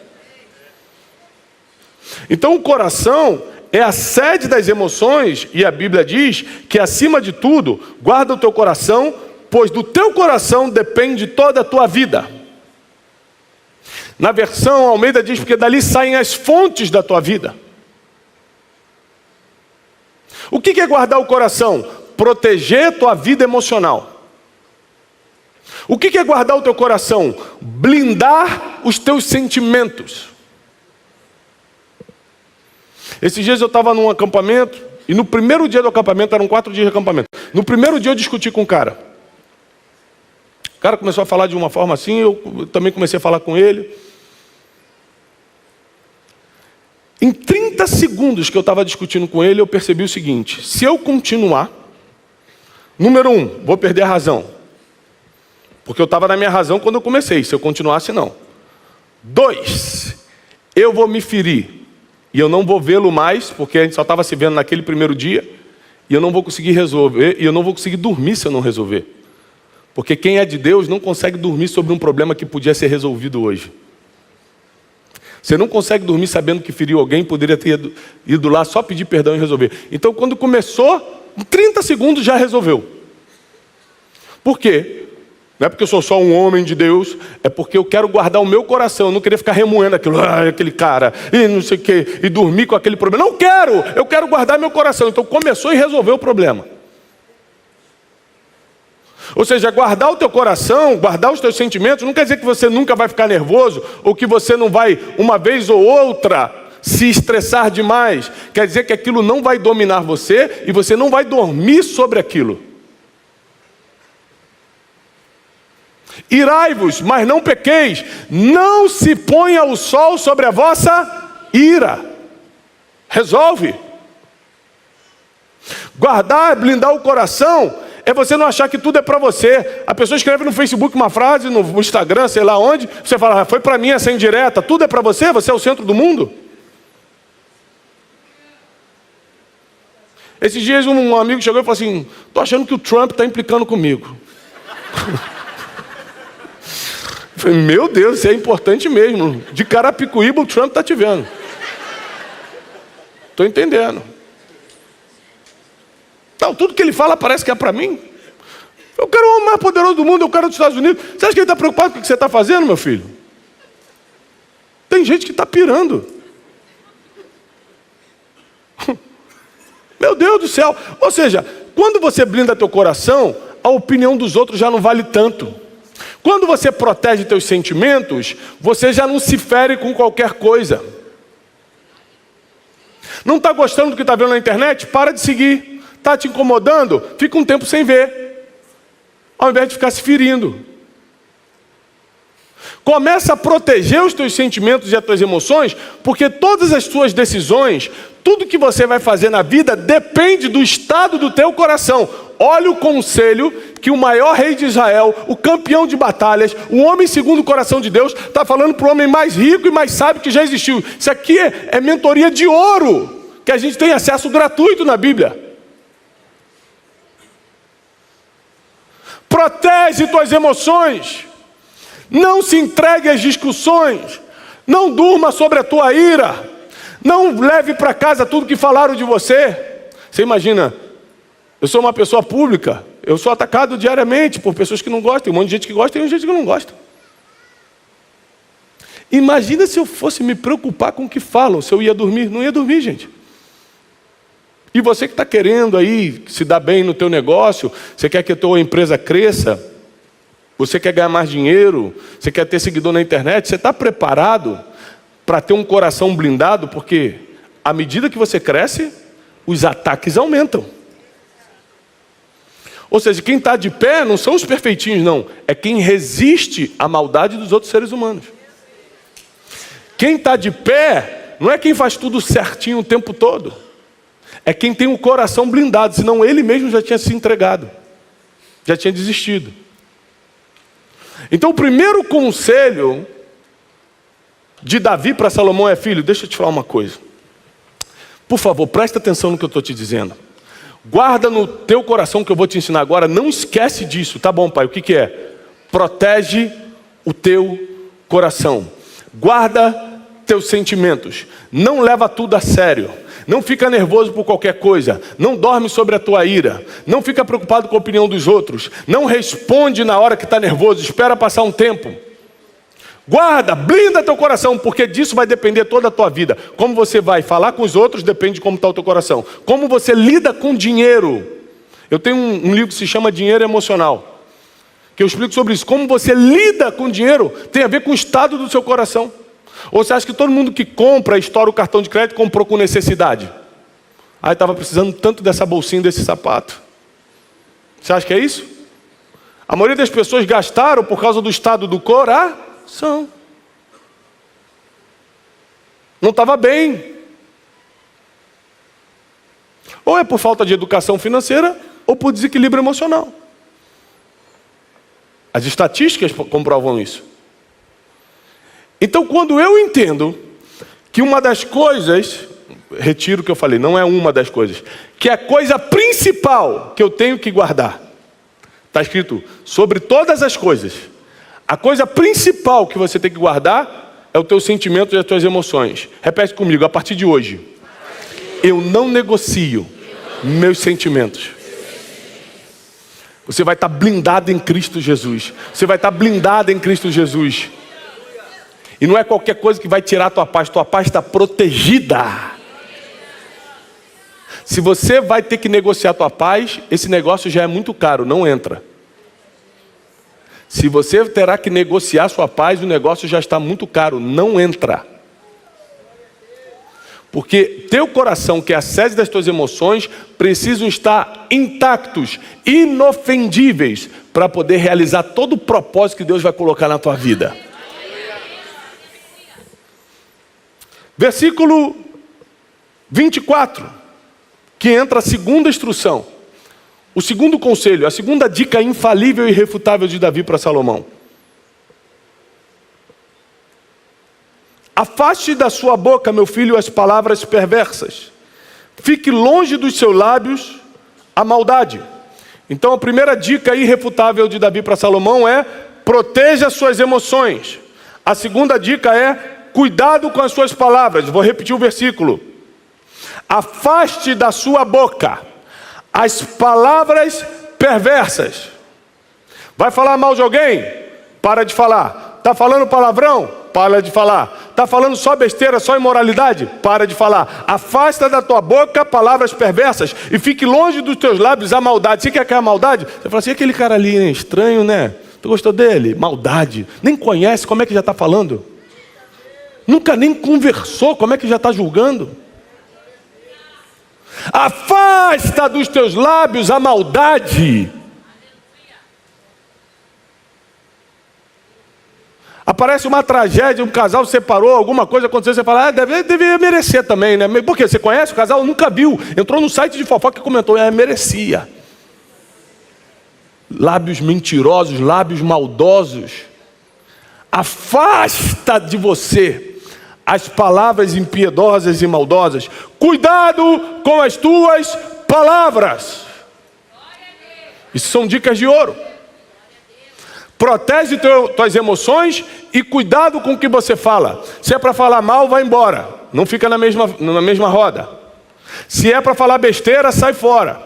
Então o coração é a sede das emoções, e a Bíblia diz que acima de tudo, guarda o teu coração, pois do teu coração depende toda a tua vida. Na versão Almeida diz, porque dali saem as fontes da tua vida. O que é guardar o coração? Proteger tua vida emocional. O que é guardar o teu coração? Blindar os teus sentimentos. Esses dias eu estava num acampamento, e no primeiro dia do acampamento, eram 4 dias de acampamento. No primeiro dia eu discuti com um cara. O cara começou a falar de uma forma assim, eu também comecei a falar com ele. Em 30 segundos que eu estava discutindo com ele, eu percebi o seguinte: se eu continuar, número 1, vou perder a razão. Porque eu estava na minha razão quando eu comecei, se eu continuasse, não. 2, eu vou me ferir. E eu não vou vê-lo mais, porque a gente só estava se vendo naquele primeiro dia. E eu não vou conseguir resolver, e eu não vou conseguir dormir se eu não resolver. Porque quem é de Deus não consegue dormir sobre um problema que podia ser resolvido hoje. Você não consegue dormir sabendo que feriu alguém, poderia ter ido lá só pedir perdão e resolver. Então, quando começou, em 30 segundos já resolveu. Por quê? Não é porque eu sou só um homem de Deus, é porque eu quero guardar o meu coração. Eu não queria ficar remoendo aquilo, aquele cara, e não sei o quê, e dormir com aquele problema. Não quero! Eu quero guardar meu coração. Então, começou e resolveu o problema. Ou seja, guardar o teu coração, guardar os teus sentimentos, não quer dizer que você nunca vai ficar nervoso, ou que você não vai, uma vez ou outra, se estressar demais. Quer dizer que aquilo não vai dominar você, e você não vai dormir sobre aquilo. Irai-vos, mas não pequeis, não se ponha o sol sobre a vossa ira. Resolve. Guardar, blindar o coração, é você não achar que tudo é para você. A pessoa escreve no Facebook uma frase, no Instagram, sei lá onde, você fala, foi para mim essa indireta, tudo é para você? Você é o centro do mundo? Esses dias um amigo chegou e falou assim, tô achando que o Trump está implicando comigo. Eu falei, meu Deus, isso é importante mesmo. De Carapicuíba o Trump está te vendo. Estou entendendo. Não, tudo que ele fala parece que é para mim. Eu quero o homem mais poderoso do mundo, eu quero dos Estados Unidos. Você acha que ele está preocupado com o que você está fazendo, meu filho? Tem gente que está pirando. Meu Deus do céu. Ou seja, quando você blinda teu coração, a opinião dos outros já não vale tanto. Quando você protege teus sentimentos, você já não se fere com qualquer coisa. Não está gostando do que está vendo na internet? Para de seguir. Está te incomodando? Fica um tempo sem ver. Ao invés de ficar se ferindo. Começa a proteger os teus sentimentos e as tuas emoções, porque todas as tuas decisões, tudo que você vai fazer na vida, depende do estado do teu coração. Olha o conselho que o maior rei de Israel, o campeão de batalhas, o homem segundo o coração de Deus, está falando para o homem mais rico e mais sábio que já existiu. Isso aqui é mentoria de ouro, que a gente tem acesso gratuito na Bíblia. Protege tuas emoções. Não se entregue às discussões. Não durma sobre a tua ira. Não leve para casa tudo que falaram de você. Você imagina, eu sou uma pessoa pública, eu sou atacado diariamente por pessoas que não gostam. Tem um monte de gente que gosta e tem gente que não gosta. Imagina se eu fosse me preocupar com o que falam, se eu ia dormir. Não ia dormir, gente. E você que está querendo aí se dar bem no teu negócio, você quer que a tua empresa cresça, você quer ganhar mais dinheiro, você quer ter seguidor na internet, você está preparado para ter um coração blindado? Porque à medida que você cresce, os ataques aumentam. Ou seja, quem está de pé não são os perfeitinhos, não. É quem resiste à maldade dos outros seres humanos. Quem está de pé não é quem faz tudo certinho o tempo todo. É quem tem o coração blindado, senão ele mesmo já tinha se entregado. Já tinha desistido. Então o primeiro conselho de Davi para Salomão é: filho, deixa eu te falar uma coisa. Por favor, presta atenção no que eu estou te dizendo. Guarda no teu coração o que eu vou te ensinar agora. Não esquece disso. Tá bom, pai, o que é? Protege o teu coração. Guarda teus sentimentos. Não leva tudo a sério. Não fica nervoso por qualquer coisa. Não dorme sobre a tua ira. Não fica preocupado com a opinião dos outros. Não responde na hora que está nervoso. Espera passar um tempo. Guarda, blinda teu coração, porque disso vai depender toda a tua vida. Como você vai falar com os outros, depende de como está o teu coração. Como você lida com dinheiro. Eu tenho um livro que se chama Dinheiro Emocional, que eu explico sobre isso. Como você lida com dinheiro tem a ver com o estado do seu coração. Ou você acha que todo mundo que compra, estoura o cartão de crédito, comprou com necessidade? Aí estava precisando tanto dessa bolsinha, desse sapato. Você acha que é isso? A maioria das pessoas gastaram por causa do estado do coração. Não estava bem. Ou é por falta de educação financeira, ou por desequilíbrio emocional. As estatísticas comprovam isso. Então, quando eu entendo que uma das coisas, retiro o que eu falei, não é uma das coisas, que é a coisa principal que eu tenho que guardar, está escrito, sobre todas as coisas, a coisa principal que você tem que guardar é o teu sentimento e as tuas emoções. Repete comigo, a partir de hoje, eu não negocio meus sentimentos. Você vai estar blindado em Cristo Jesus. Você vai estar blindado em Cristo Jesus. E não é qualquer coisa que vai tirar a tua paz está protegida. Se você vai ter que negociar a tua paz, esse negócio já é muito caro, não entra. Se você terá que negociar a sua paz, o negócio já está muito caro, não entra. Porque teu coração, que é a sede das tuas emoções, precisam estar intactos, inofendíveis, para poder realizar todo o propósito que Deus vai colocar na tua vida. Versículo 24, que entra a segunda instrução, o segundo conselho, a segunda dica infalível e irrefutável de Davi para Salomão. Afaste da sua boca, meu filho, as palavras perversas. Fique longe dos seus lábios a maldade. Então a primeira dica irrefutável de Davi para Salomão é: proteja suas emoções. A segunda dica é: cuidado com as suas palavras. Vou repetir o versículo. Afaste da sua boca as palavras perversas. Vai falar mal de alguém? Para de falar. Está falando palavrão? Para de falar. Está falando só besteira, só imoralidade? Para de falar. Afasta da tua boca palavras perversas e fique longe dos teus lábios a maldade. Você quer que é a maldade? Você fala assim: aquele cara ali, hein? Estranho, né? Tu gostou dele? Maldade. Nem conhece, como é que já está falando? Nunca nem conversou, como é que já está julgando? Afasta dos teus lábios a maldade. Aparece uma tragédia, um casal separou, alguma coisa aconteceu, você fala: devia merecer também, né? Por quê? Você conhece o casal? Nunca viu. Entrou no site de fofoca e comentou: merecia. Lábios mentirosos, lábios maldosos. Afasta de você as palavras impiedosas e maldosas. Cuidado com as tuas palavras. Isso são dicas de ouro. Protege tuas emoções e cuidado com o que você fala. Se é para falar mal, vai embora. Não fica na mesma roda. Se é para falar besteira, sai fora.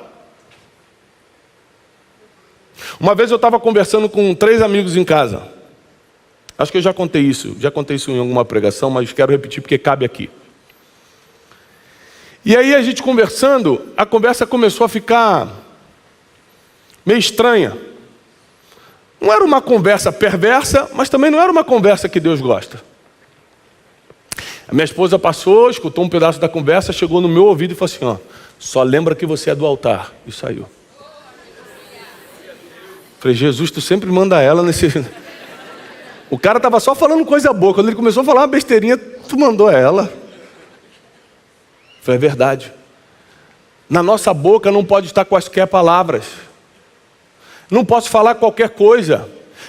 Uma vez eu estava conversando com 3 amigos em casa. Acho que eu já contei isso em alguma pregação, mas quero repetir porque cabe aqui. E aí a gente conversando, a conversa começou a ficar meio estranha. Não era uma conversa perversa, mas também não era uma conversa que Deus gosta. A minha esposa passou, escutou um pedaço da conversa, chegou no meu ouvido e falou assim, ó, só lembra que você é do altar. E saiu. Falei, Jesus, tu sempre manda ela nesse... O cara estava só falando coisa boa. Quando ele começou a falar uma besteirinha, tu mandou ela. Falei, é verdade. Na nossa boca não pode estar quaisquer palavras. Não posso falar qualquer coisa.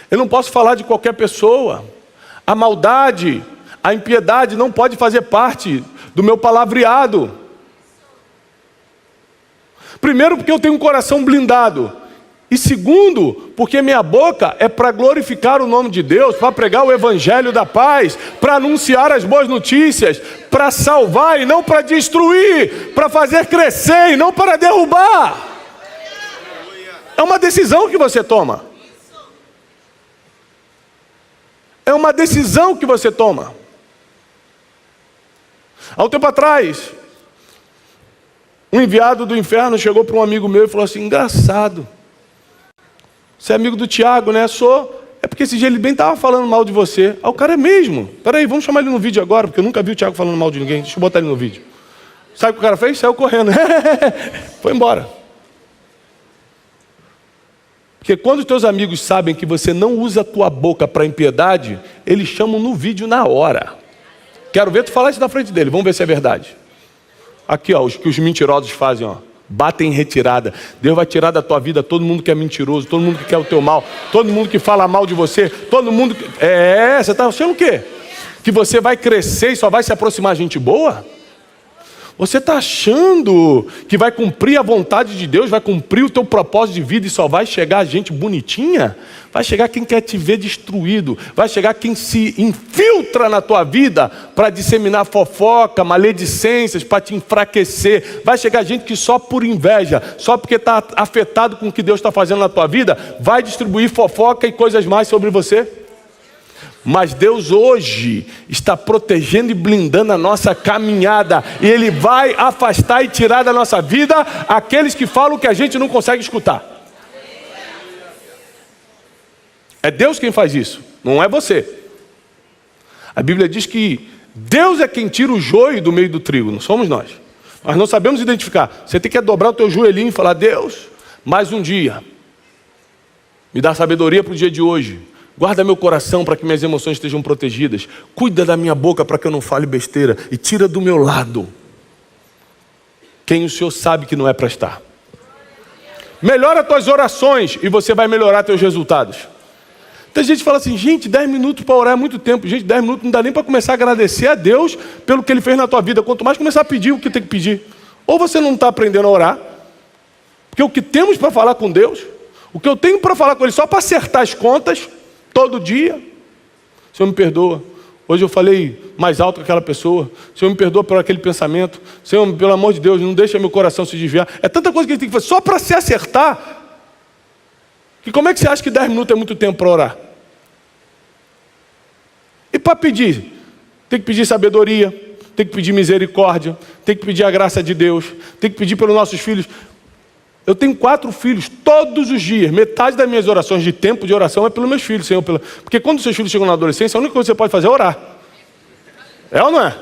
Eu não posso falar de qualquer pessoa. A maldade, a impiedade não pode fazer parte do meu palavreado. Primeiro, porque eu tenho um coração blindado. E segundo, porque minha boca é para glorificar o nome de Deus, para pregar o evangelho da paz, para anunciar as boas notícias, para salvar e não para destruir, para fazer crescer e não para derrubar. É uma decisão que você toma. É uma decisão que você toma. Há um tempo atrás, um enviado do inferno chegou para um amigo meu e falou assim, engraçado, você é amigo do Tiago, né? Sou. É porque esse dia ele bem estava falando mal de você. Ah, o cara é mesmo. Peraí, vamos chamar ele no vídeo agora, porque eu nunca vi o Tiago falando mal de ninguém. Deixa eu botar ele no vídeo. Sabe o que o cara fez? Saiu correndo. Foi embora. Porque quando os teus amigos sabem que você não usa a tua boca para impiedade, eles chamam no vídeo na hora. Quero ver tu falar isso na frente dele. Vamos ver se é verdade. Aqui, ó, os que os mentirosos fazem, ó. Batem em retirada. Deus vai tirar da tua vida todo mundo que é mentiroso, todo mundo que quer o teu mal, todo mundo que fala mal de você, todo mundo que... você está achando o quê? Que você vai crescer e só vai se aproximar de gente boa? Você está achando que vai cumprir a vontade de Deus, vai cumprir o teu propósito de vida e só vai chegar gente bonitinha? Vai chegar quem quer te ver destruído, vai chegar quem se infiltra na tua vida para disseminar fofoca, maledicências, para te enfraquecer. Vai chegar gente que só por inveja, só porque está afetado com o que Deus está fazendo na tua vida, vai distribuir fofoca e coisas mais sobre você. Mas Deus hoje está protegendo e blindando a nossa caminhada. E Ele vai afastar e tirar da nossa vida aqueles que falam que a gente não consegue escutar. É Deus quem faz isso, não é você. A Bíblia diz que Deus é quem tira o joio do meio do trigo, não somos nós. Nós não sabemos identificar. Você tem que dobrar o teu joelhinho e falar, Deus, mais um dia. Me dá sabedoria para o dia de hoje. Guarda meu coração para que minhas emoções estejam protegidas. Cuida da minha boca para que eu não fale besteira. E tira do meu lado quem o Senhor sabe que não é para estar. Melhora as tuas orações e você vai melhorar teus resultados. Tem gente que fala assim, gente, 10 minutos para orar é muito tempo. Gente, 10 minutos não dá nem para começar a agradecer a Deus pelo que Ele fez na tua vida. Quanto mais começar a pedir o que tem que pedir. Ou você não está aprendendo a orar, porque o que temos para falar com Deus, o que eu tenho para falar com Ele só para acertar as contas, todo dia, Senhor me perdoa, hoje eu falei mais alto que aquela pessoa, Senhor me perdoa por aquele pensamento, Senhor, pelo amor de Deus, não deixa meu coração se desviar. É tanta coisa que a gente tem que fazer, só para se acertar, que como é que você acha que 10 minutos é muito tempo para orar? E para pedir? Tem que pedir sabedoria, tem que pedir misericórdia, tem que pedir a graça de Deus, tem que pedir pelos nossos filhos. Eu tenho 4 filhos, todos os dias, metade das minhas orações de tempo de oração é pelos meus filhos, Senhor. Porque quando os seus filhos chegam na adolescência, a única coisa que você pode fazer é orar. É ou não é?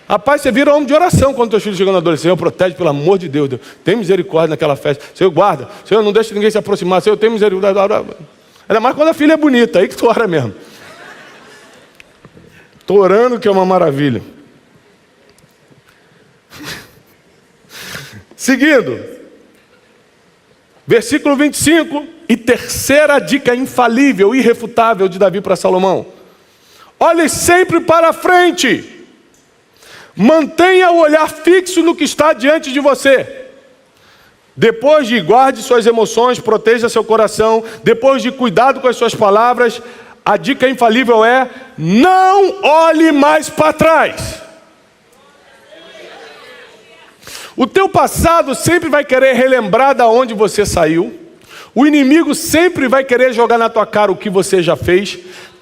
Rapaz, você vira homem de oração quando os seus filhos chegam na adolescência. Senhor, protege, pelo amor de Deus. Tem misericórdia naquela festa. Senhor, guarda. Senhor, não deixa ninguém se aproximar. Senhor, tem misericórdia. Ainda mais quando a filha é bonita, aí que tu ora mesmo. Estou orando que é uma maravilha. Seguindo. Versículo 25, e terceira dica infalível, irrefutável de Davi para Salomão. Olhe sempre para frente. Mantenha o olhar fixo no que está diante de você. Depois de guarde suas emoções, proteja seu coração. Depois de cuidado com as suas palavras, a dica infalível é: não olhe mais para trás. O teu passado sempre vai querer relembrar de onde você saiu. O inimigo sempre vai querer jogar na tua cara o que você já fez.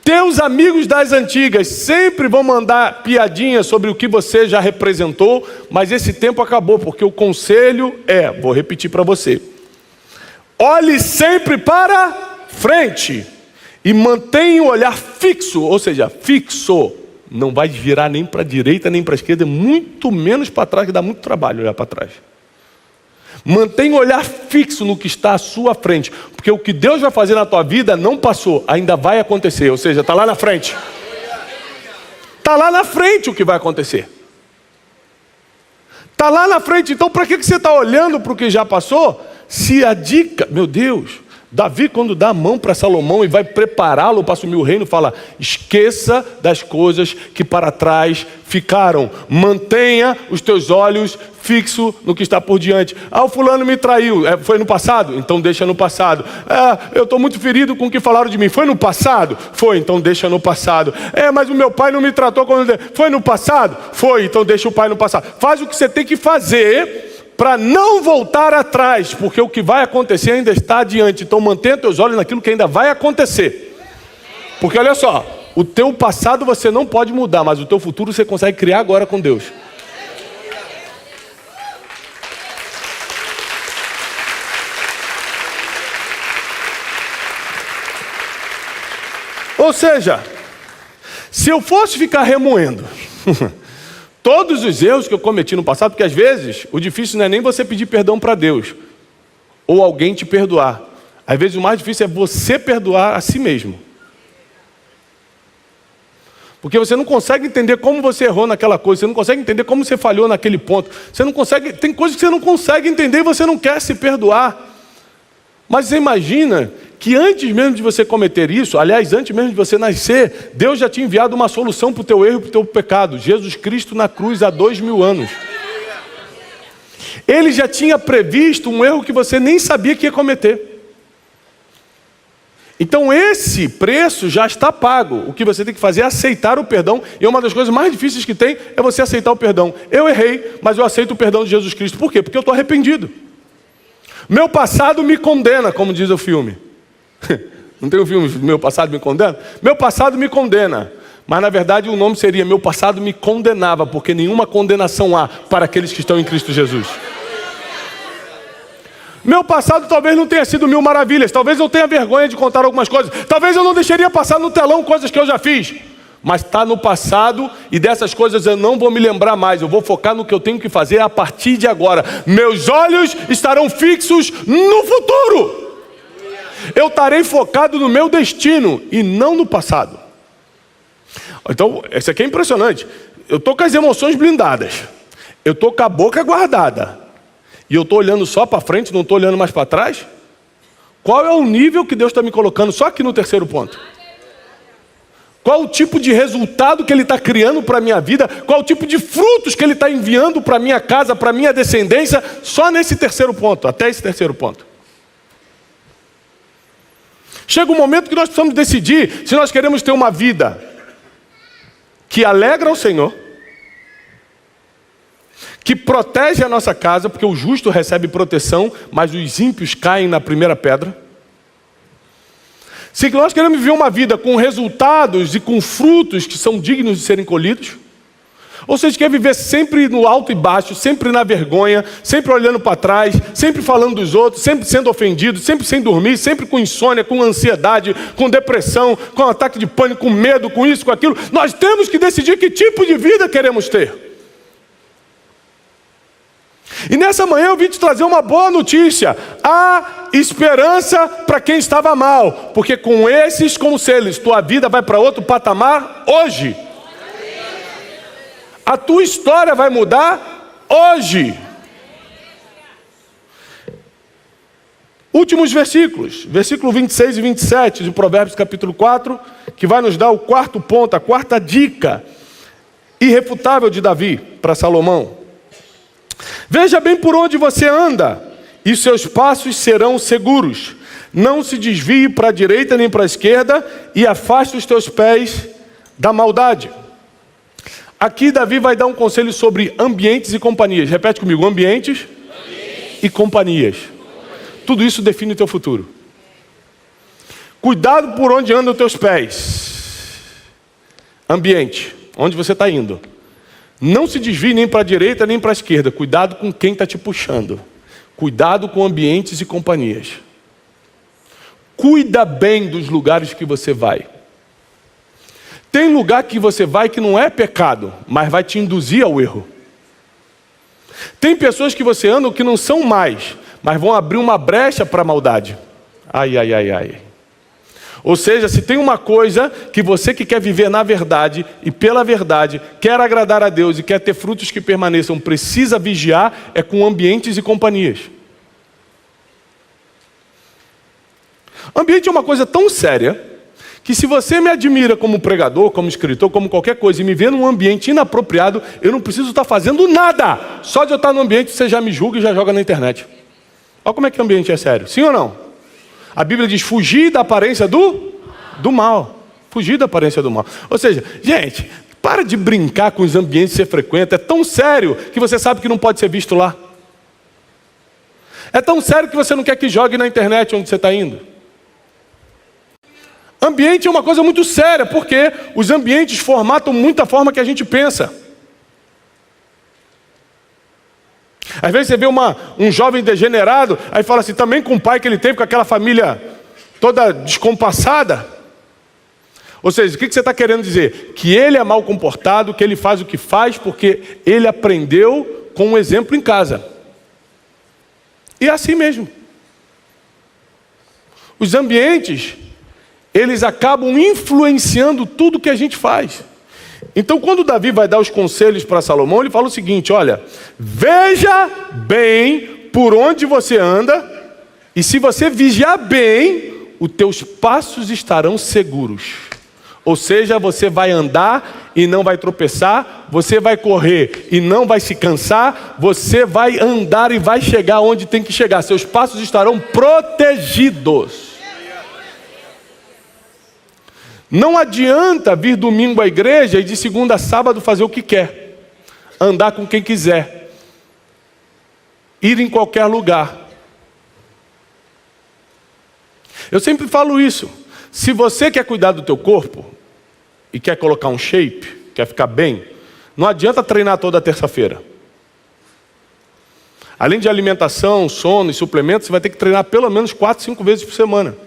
Teus amigos das antigas sempre vão mandar piadinhas sobre o que você já representou, mas esse tempo acabou, porque o conselho vou repetir para você: olhe sempre para frente e mantenha o olhar fixo, ou seja, fixo. Não vai virar nem para a direita nem para a esquerda, muito menos para trás, que dá muito trabalho olhar para trás. Mantenha o olhar fixo no que está à sua frente, porque o que Deus vai fazer na tua vida não passou, ainda vai acontecer, ou seja, está lá na frente. Está lá na frente o que vai acontecer. Está lá na frente, então para que você está olhando para o que já passou? Se a dica, meu Deus, Davi, quando dá a mão para Salomão e vai prepará-lo para assumir o reino, fala: esqueça das coisas que para trás ficaram. Mantenha os teus olhos fixos no que está por diante. O fulano me traiu. Foi no passado? Então deixa no passado. Eu estou muito ferido com o que falaram de mim. Foi no passado? Foi, então deixa no passado. Mas o meu pai não me tratou como... Foi no passado? Foi, então deixa o pai no passado. Faz o que você tem que fazer para não voltar atrás, porque o que vai acontecer ainda está adiante. Então mantenha teus olhos naquilo que ainda vai acontecer. Porque olha só, o teu passado você não pode mudar, mas o teu futuro você consegue criar agora com Deus. Ou seja, se eu fosse ficar remoendo todos os erros que eu cometi no passado, porque às vezes o difícil não é nem você pedir perdão para Deus, ou alguém te perdoar. Às vezes o mais difícil é você perdoar a si mesmo. Porque você não consegue entender como você errou naquela coisa, você não consegue entender como você falhou naquele ponto. Você não consegue, tem coisas que você não consegue entender e você não quer se perdoar. Mas você imagina que antes mesmo de você cometer isso, aliás, antes mesmo de você nascer, Deus já tinha enviado uma solução para o teu erro e para o teu pecado. Jesus Cristo na cruz há 2000 anos. Ele já tinha previsto um erro que você nem sabia que ia cometer. Então esse preço já está pago. O que você tem que fazer é aceitar o perdão. E uma das coisas mais difíceis que tem é você aceitar o perdão. Eu errei, mas eu aceito o perdão de Jesus Cristo. Por quê? Porque eu estou arrependido. Meu passado me condena, como diz o filme. Não tem um filme, Meu Passado Me Condena? Meu passado me condena. Mas na verdade o nome seria Meu Passado Me Condenava, porque nenhuma condenação há para aqueles que estão em Cristo Jesus. Meu passado talvez não tenha sido mil maravilhas. Talvez eu tenha vergonha de contar algumas coisas. Talvez eu não deixaria passar no telão coisas que eu já fiz. Mas está no passado e dessas coisas eu não vou me lembrar mais. Eu vou focar no que eu tenho que fazer a partir de agora. Meus olhos estarão fixos no futuro. Eu estarei focado no meu destino e não no passado. Então, isso aqui é impressionante. Eu estou com as emoções blindadas. Eu estou com a boca guardada. E eu estou olhando só para frente, não estou olhando mais para trás? Qual é o nível que Deus está me colocando só aqui no terceiro ponto? Qual o tipo de resultado que Ele está criando para a minha vida? Qual o tipo de frutos que Ele está enviando para a minha casa, para a minha descendência? Só nesse terceiro ponto, até esse terceiro ponto. Chega um momento que nós precisamos decidir se nós queremos ter uma vida que alegra o Senhor, que protege a nossa casa, porque o justo recebe proteção, mas os ímpios caem na primeira pedra. Se nós queremos viver uma vida com resultados e com frutos que são dignos de serem colhidos, ou seja, quer viver sempre no alto e baixo, sempre na vergonha, sempre olhando para trás, sempre falando dos outros, sempre sendo ofendido, sempre sem dormir, sempre com insônia, com ansiedade, com depressão, com ataque de pânico, com medo, com isso, com aquilo, nós temos que decidir que tipo de vida queremos ter. E nessa manhã eu vim te trazer uma boa notícia. Há esperança para quem estava mal, porque com esses conselhos tua vida vai para outro patamar hoje. A tua história vai mudar hoje. Últimos versículos, versículo 26 e 27 de Provérbios capítulo 4, que vai nos dar o quarto ponto, a quarta dica irrefutável de Davi para Salomão. Veja bem por onde você anda, e seus passos serão seguros. Não se desvie para a direita nem para a esquerda, e afaste os teus pés da maldade. Aqui Davi vai dar um conselho sobre ambientes e companhias. Repete comigo, ambientes e companhias. Tudo isso define o teu futuro. Cuidado por onde andam os teus pés. Ambiente, onde você está indo. Não se desvie nem para a direita nem para a esquerda. Cuidado com quem está te puxando. Cuidado com ambientes e companhias. Cuida bem dos lugares que você vai. Tem lugar que você vai que não é pecado, mas vai te induzir ao erro. Tem pessoas que você anda que não são mais, mas vão abrir uma brecha para a maldade. Ai, ai, ai, ai. Ou seja, se tem uma coisa que você que quer viver na verdade e pela verdade, quer agradar a Deus e quer ter frutos que permaneçam, precisa vigiar, é com ambientes e companhias. Ambiente é uma coisa tão séria, que se você me admira como pregador, como escritor, como qualquer coisa, e me vê num ambiente inapropriado, eu não preciso estar fazendo nada. Só de eu estar no ambiente, você já me julga e já joga na internet. Olha como é que o ambiente é sério. Sim ou não? A Bíblia diz, fugir da aparência do mal. Fugir da aparência do mal. Ou seja, gente, para de brincar com os ambientes que você frequenta. É tão sério que você sabe que não pode ser visto lá. É tão sério que você não quer que jogue na internet onde você está indo. Ambiente é uma coisa muito séria, porque os ambientes formatam muito a forma que a gente pensa. Às vezes você vê um jovem degenerado, aí fala assim, também com o pai que ele teve, com aquela família toda descompassada. Ou seja, o que você está querendo dizer? Que ele é mal comportado, que ele faz o que faz, porque ele aprendeu com um exemplo em casa. E é assim mesmo. Os ambientes, eles acabam influenciando tudo que a gente faz. Então, quando Davi vai dar os conselhos para Salomão, ele fala o seguinte, olha, veja bem por onde você anda, e se você vigiar bem, os teus passos estarão seguros. Ou seja, você vai andar e não vai tropeçar, você vai correr e não vai se cansar, você vai andar e vai chegar onde tem que chegar, seus passos estarão protegidos. Não adianta vir domingo à igreja e de segunda a sábado fazer o que quer. Andar com quem quiser. Ir em qualquer lugar. Eu sempre falo isso. Se você quer cuidar do teu corpo e quer colocar um shape, quer ficar bem, não adianta treinar toda terça-feira. Além de alimentação, sono e suplementos, você vai ter que treinar pelo menos 4, 5 vezes por semana.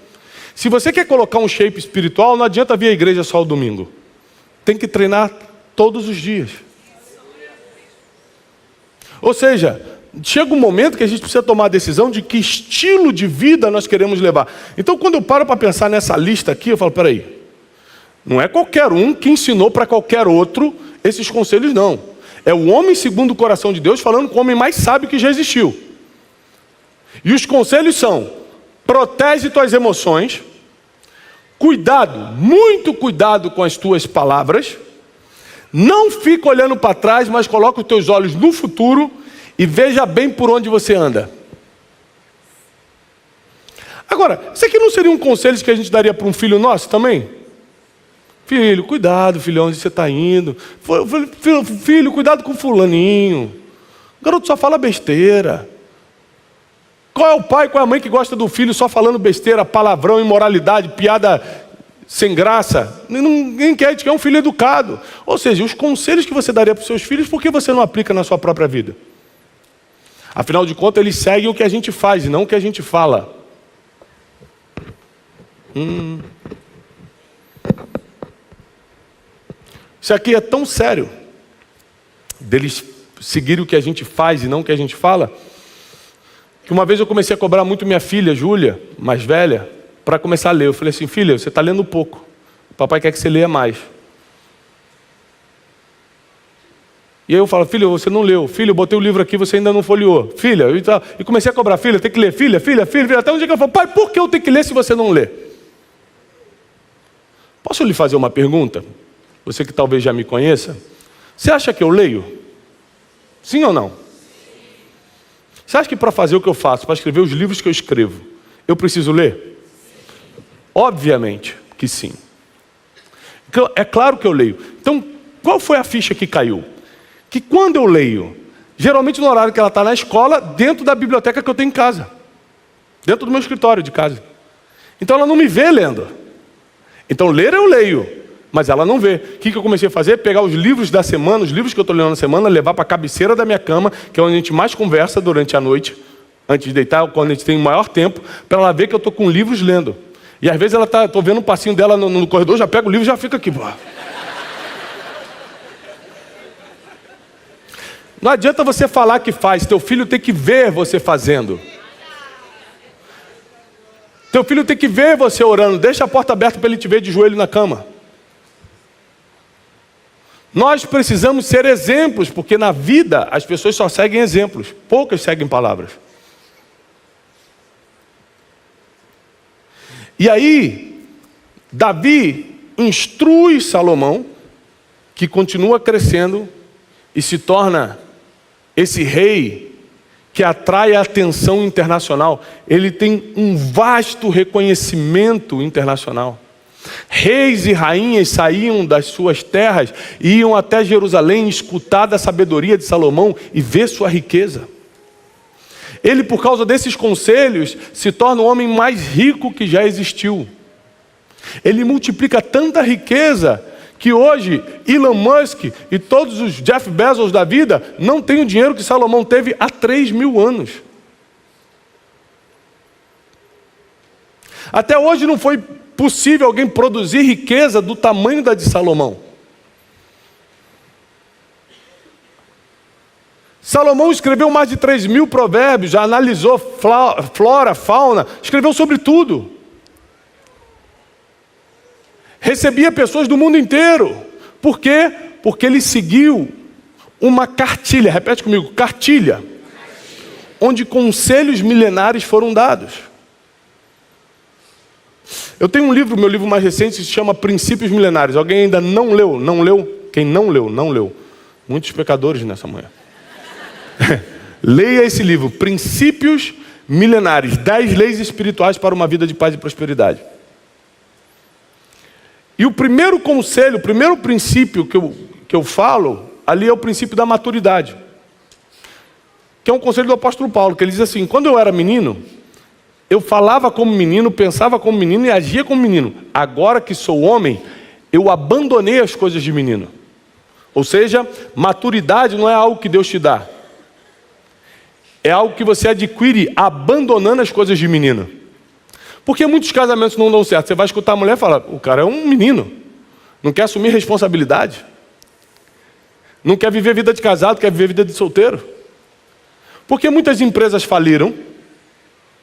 Se você quer colocar um shape espiritual, não adianta vir à igreja só o domingo. Tem que treinar todos os dias. Ou seja, chega um momento que a gente precisa tomar a decisão de que estilo de vida nós queremos levar. Então, quando eu paro para pensar nessa lista aqui, eu falo, peraí, não é qualquer um que ensinou para qualquer outro esses conselhos, não. É o homem segundo o coração de Deus falando com o homem mais sábio que já existiu. E os conselhos são, protege tuas emoções, cuidado, muito cuidado com as tuas palavras, não fica olhando para trás, mas coloca os teus olhos no futuro e veja bem por onde você anda. Agora, isso aqui não seria um conselho que a gente daria para um filho nosso também? Filho, cuidado, filhão, onde você está indo. Filho, cuidado com fulaninho. O garoto só fala besteira. Qual é o pai, qual é a mãe que gosta do filho só falando besteira, palavrão, imoralidade, piada sem graça? Ninguém quer um filho educado. Ou seja, os conselhos que você daria para os seus filhos, por que você não aplica na sua própria vida? Afinal de contas, eles seguem o que a gente faz e não o que a gente fala. Isso aqui é tão sério, deles seguirem o que a gente faz e não o que a gente fala, que uma vez eu comecei a cobrar muito minha filha, Júlia, mais velha, para começar a ler. Eu falei assim, filha, você está lendo pouco. O papai quer que você leia mais. E aí eu falo, filha, você não leu. Filha, eu botei o livro aqui, você ainda não folheou. Filha, e comecei a cobrar, filha, tem que ler. Filha. Até um dia que eu falo, pai, por que eu tenho que ler se você não lê? Posso lhe fazer uma pergunta? Você que talvez já me conheça. Você acha que eu leio? Sim ou não? Você acha que para fazer o que eu faço, para escrever os livros que eu escrevo, eu preciso ler? Obviamente que sim. É claro que eu leio. Então, qual foi a ficha que caiu? Que quando eu leio, geralmente no horário que ela está na escola, dentro da biblioteca que eu tenho em casa. Dentro do meu escritório de casa. Então ela não me vê lendo. Então ler eu leio. mas ela não vê. O que eu comecei a fazer? Pegar os livros da semana, os livros que eu estou lendo na semana, levar para a cabeceira da minha cama, que é onde a gente mais conversa durante a noite, antes de deitar, quando a gente tem o maior tempo, para ela ver que eu estou com livros lendo. E às vezes ela está, estou vendo um passinho dela no corredor, já pega o livro e já fica aqui. Não adianta você falar que faz, teu filho tem que ver você fazendo. Teu filho tem que ver você orando, deixa a porta aberta para ele te ver de joelho na cama. Nós precisamos ser exemplos, porque na vida as pessoas só seguem exemplos, poucas seguem palavras. E aí, Davi instrui Salomão, que continua crescendo e se torna esse rei que atrai a atenção internacional. Ele tem um vasto reconhecimento internacional. Reis e rainhas saíam das suas terras e iam até Jerusalém escutar da sabedoria de Salomão e ver sua riqueza. Ele, por causa desses conselhos, se torna o homem mais rico que já existiu. Ele multiplica tanta riqueza que hoje Elon Musk e todos os Jeff Bezos da vida não têm o dinheiro que Salomão teve há 3.000 anos. Até hoje não foi possível alguém produzir riqueza do tamanho da de Salomão. Salomão escreveu mais de 3.000 provérbios, já analisou flora, fauna, escreveu sobre tudo. Recebia pessoas do mundo inteiro. Por quê? Porque ele seguiu uma cartilha, repete comigo, cartilha, onde conselhos milenares foram dados. Eu tenho um livro, meu livro mais recente, que se chama Princípios Milenares. Alguém ainda não leu? Não leu? Quem não leu? Não leu. Muitos pecadores nessa manhã. Leia esse livro, Princípios Milenares, 10 leis espirituais para uma vida de paz e prosperidade. E o primeiro conselho, o primeiro princípio que eu falo, ali é o princípio da maturidade. Que é um conselho do apóstolo Paulo, que ele diz assim: quando eu era menino, eu falava como menino, pensava como menino e agia como menino. Agora que sou homem, eu abandonei as coisas de menino. Ou seja, maturidade não é algo que Deus te dá. É algo que você adquire abandonando as coisas de menino. Porque muitos casamentos não dão certo. Você vai escutar a mulher e falar: o cara é um menino, não quer assumir responsabilidade, não quer viver vida de casado, quer viver vida de solteiro. Porque muitas empresas faliram,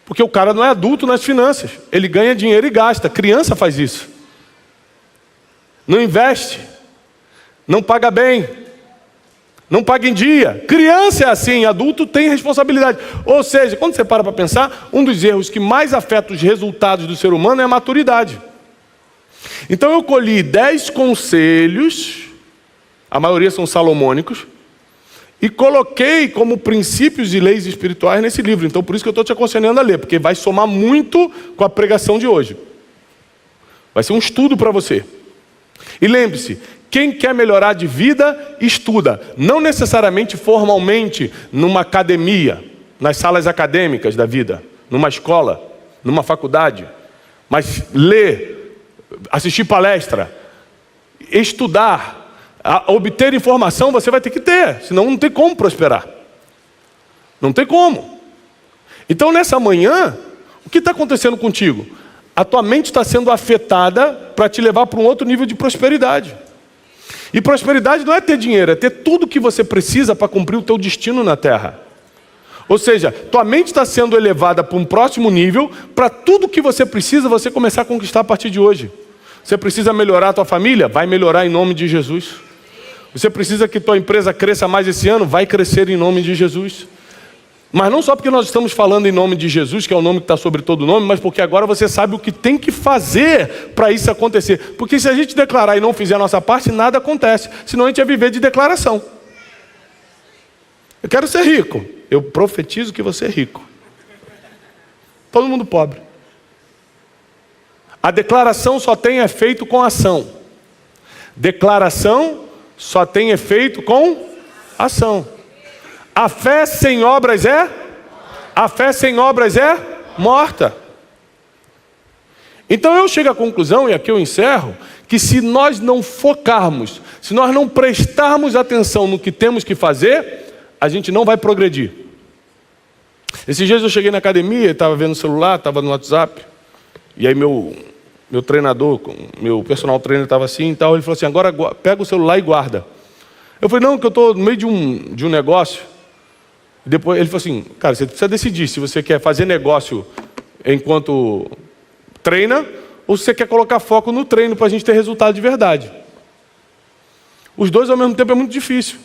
porque o cara não é adulto nas finanças. Ele ganha dinheiro e gasta. Criança faz isso. Não investe, não paga bem, não paga em dia. Criança é assim, adulto tem responsabilidade. Ou seja, quando você para pensar, um dos erros que mais afeta os resultados do ser humano é a maturidade. Então eu colhi 10 conselhos, a maioria são salomônicos, e coloquei como princípios e leis espirituais nesse livro. Então por isso que eu estou te aconselhando a ler, porque vai somar muito com a pregação de hoje. Vai ser um estudo para você. E lembre-se, quem quer melhorar de vida, estuda. Não necessariamente formalmente, numa academia, nas salas acadêmicas da vida, numa escola, numa faculdade. Mas ler, assistir palestra, estudar, obter informação você vai ter que ter, senão não tem como prosperar. Não tem como. Então nessa manhã, o que está acontecendo contigo? A tua mente está sendo afetada para te levar para um outro nível de prosperidade. E prosperidade não é ter dinheiro, é ter tudo que você precisa para cumprir o teu destino na terra. Ou seja, tua mente está sendo elevada para um próximo nível, para tudo que você precisa você começar a conquistar a partir de hoje. Você precisa melhorar a tua família? Vai melhorar em nome de Jesus. Você precisa que tua empresa cresça mais esse ano? Vai crescer em nome de Jesus. Mas não só porque nós estamos falando em nome de Jesus, que é o nome que está sobre todo nome, mas porque agora você sabe o que tem que fazer para isso acontecer. Porque se a gente declarar e não fizer a nossa parte, nada acontece. Senão a gente ia viver de declaração. Eu quero ser rico. Eu profetizo que você é rico. Todo mundo pobre. A declaração só tem efeito com ação. Declaração só tem efeito com ação. A fé sem obras é? A fé sem obras é morta. Então eu chego à conclusão, e aqui eu encerro, que se nós não focarmos, se nós não prestarmos atenção no que temos que fazer, a gente não vai progredir. Esses dias eu cheguei na academia, estava vendo o celular, estava no WhatsApp, e aí meu treinador, meu personal trainer estava assim e tal, ele falou assim, agora pega o celular e guarda. Eu falei, não, que eu estou no meio de um negócio. E depois ele falou assim, cara, você precisa decidir se você quer fazer negócio enquanto treina, ou se você quer colocar foco no treino para a gente ter resultado de verdade. Os dois ao mesmo tempo é muito difícil.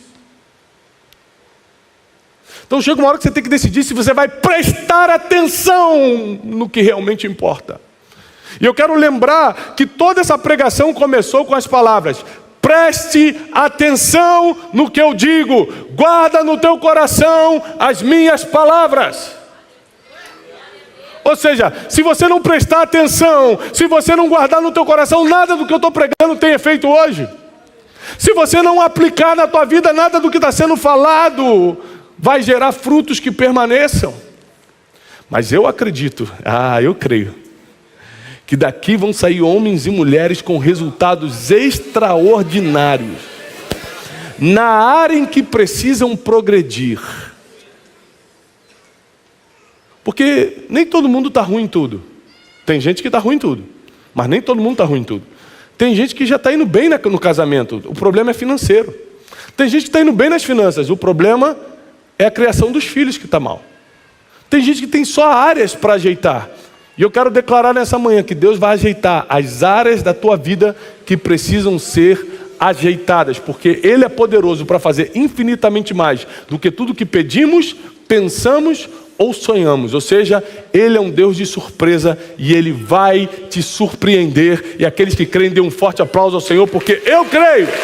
Então chega uma hora que você tem que decidir se você vai prestar atenção no que realmente importa. E eu quero lembrar que toda essa pregação começou com as palavras: preste atenção no que eu digo, guarda no teu coração as minhas palavras. Ou seja, se você não prestar atenção, se você não guardar no teu coração, nada do que eu estou pregando tem efeito hoje. Se você não aplicar na tua vida nada do que está sendo falado, vai gerar frutos que permaneçam. Mas eu acredito, eu creio, que daqui vão sair homens e mulheres com resultados extraordinários, na área em que precisam progredir. Porque nem todo mundo está ruim em tudo. Tem gente que está ruim em tudo, mas nem todo mundo está ruim em tudo. Tem gente que já está indo bem no casamento, o problema é financeiro. Tem gente que está indo bem nas finanças, o problema é a criação dos filhos que está mal. Tem gente que tem só áreas para ajeitar. E eu quero declarar nessa manhã que Deus vai ajeitar as áreas da tua vida que precisam ser ajeitadas, porque Ele é poderoso para fazer infinitamente mais do que tudo que pedimos, pensamos ou sonhamos. Ou seja, Ele é um Deus de surpresa e Ele vai te surpreender. E aqueles que creem, dêem um forte aplauso ao Senhor, porque eu creio.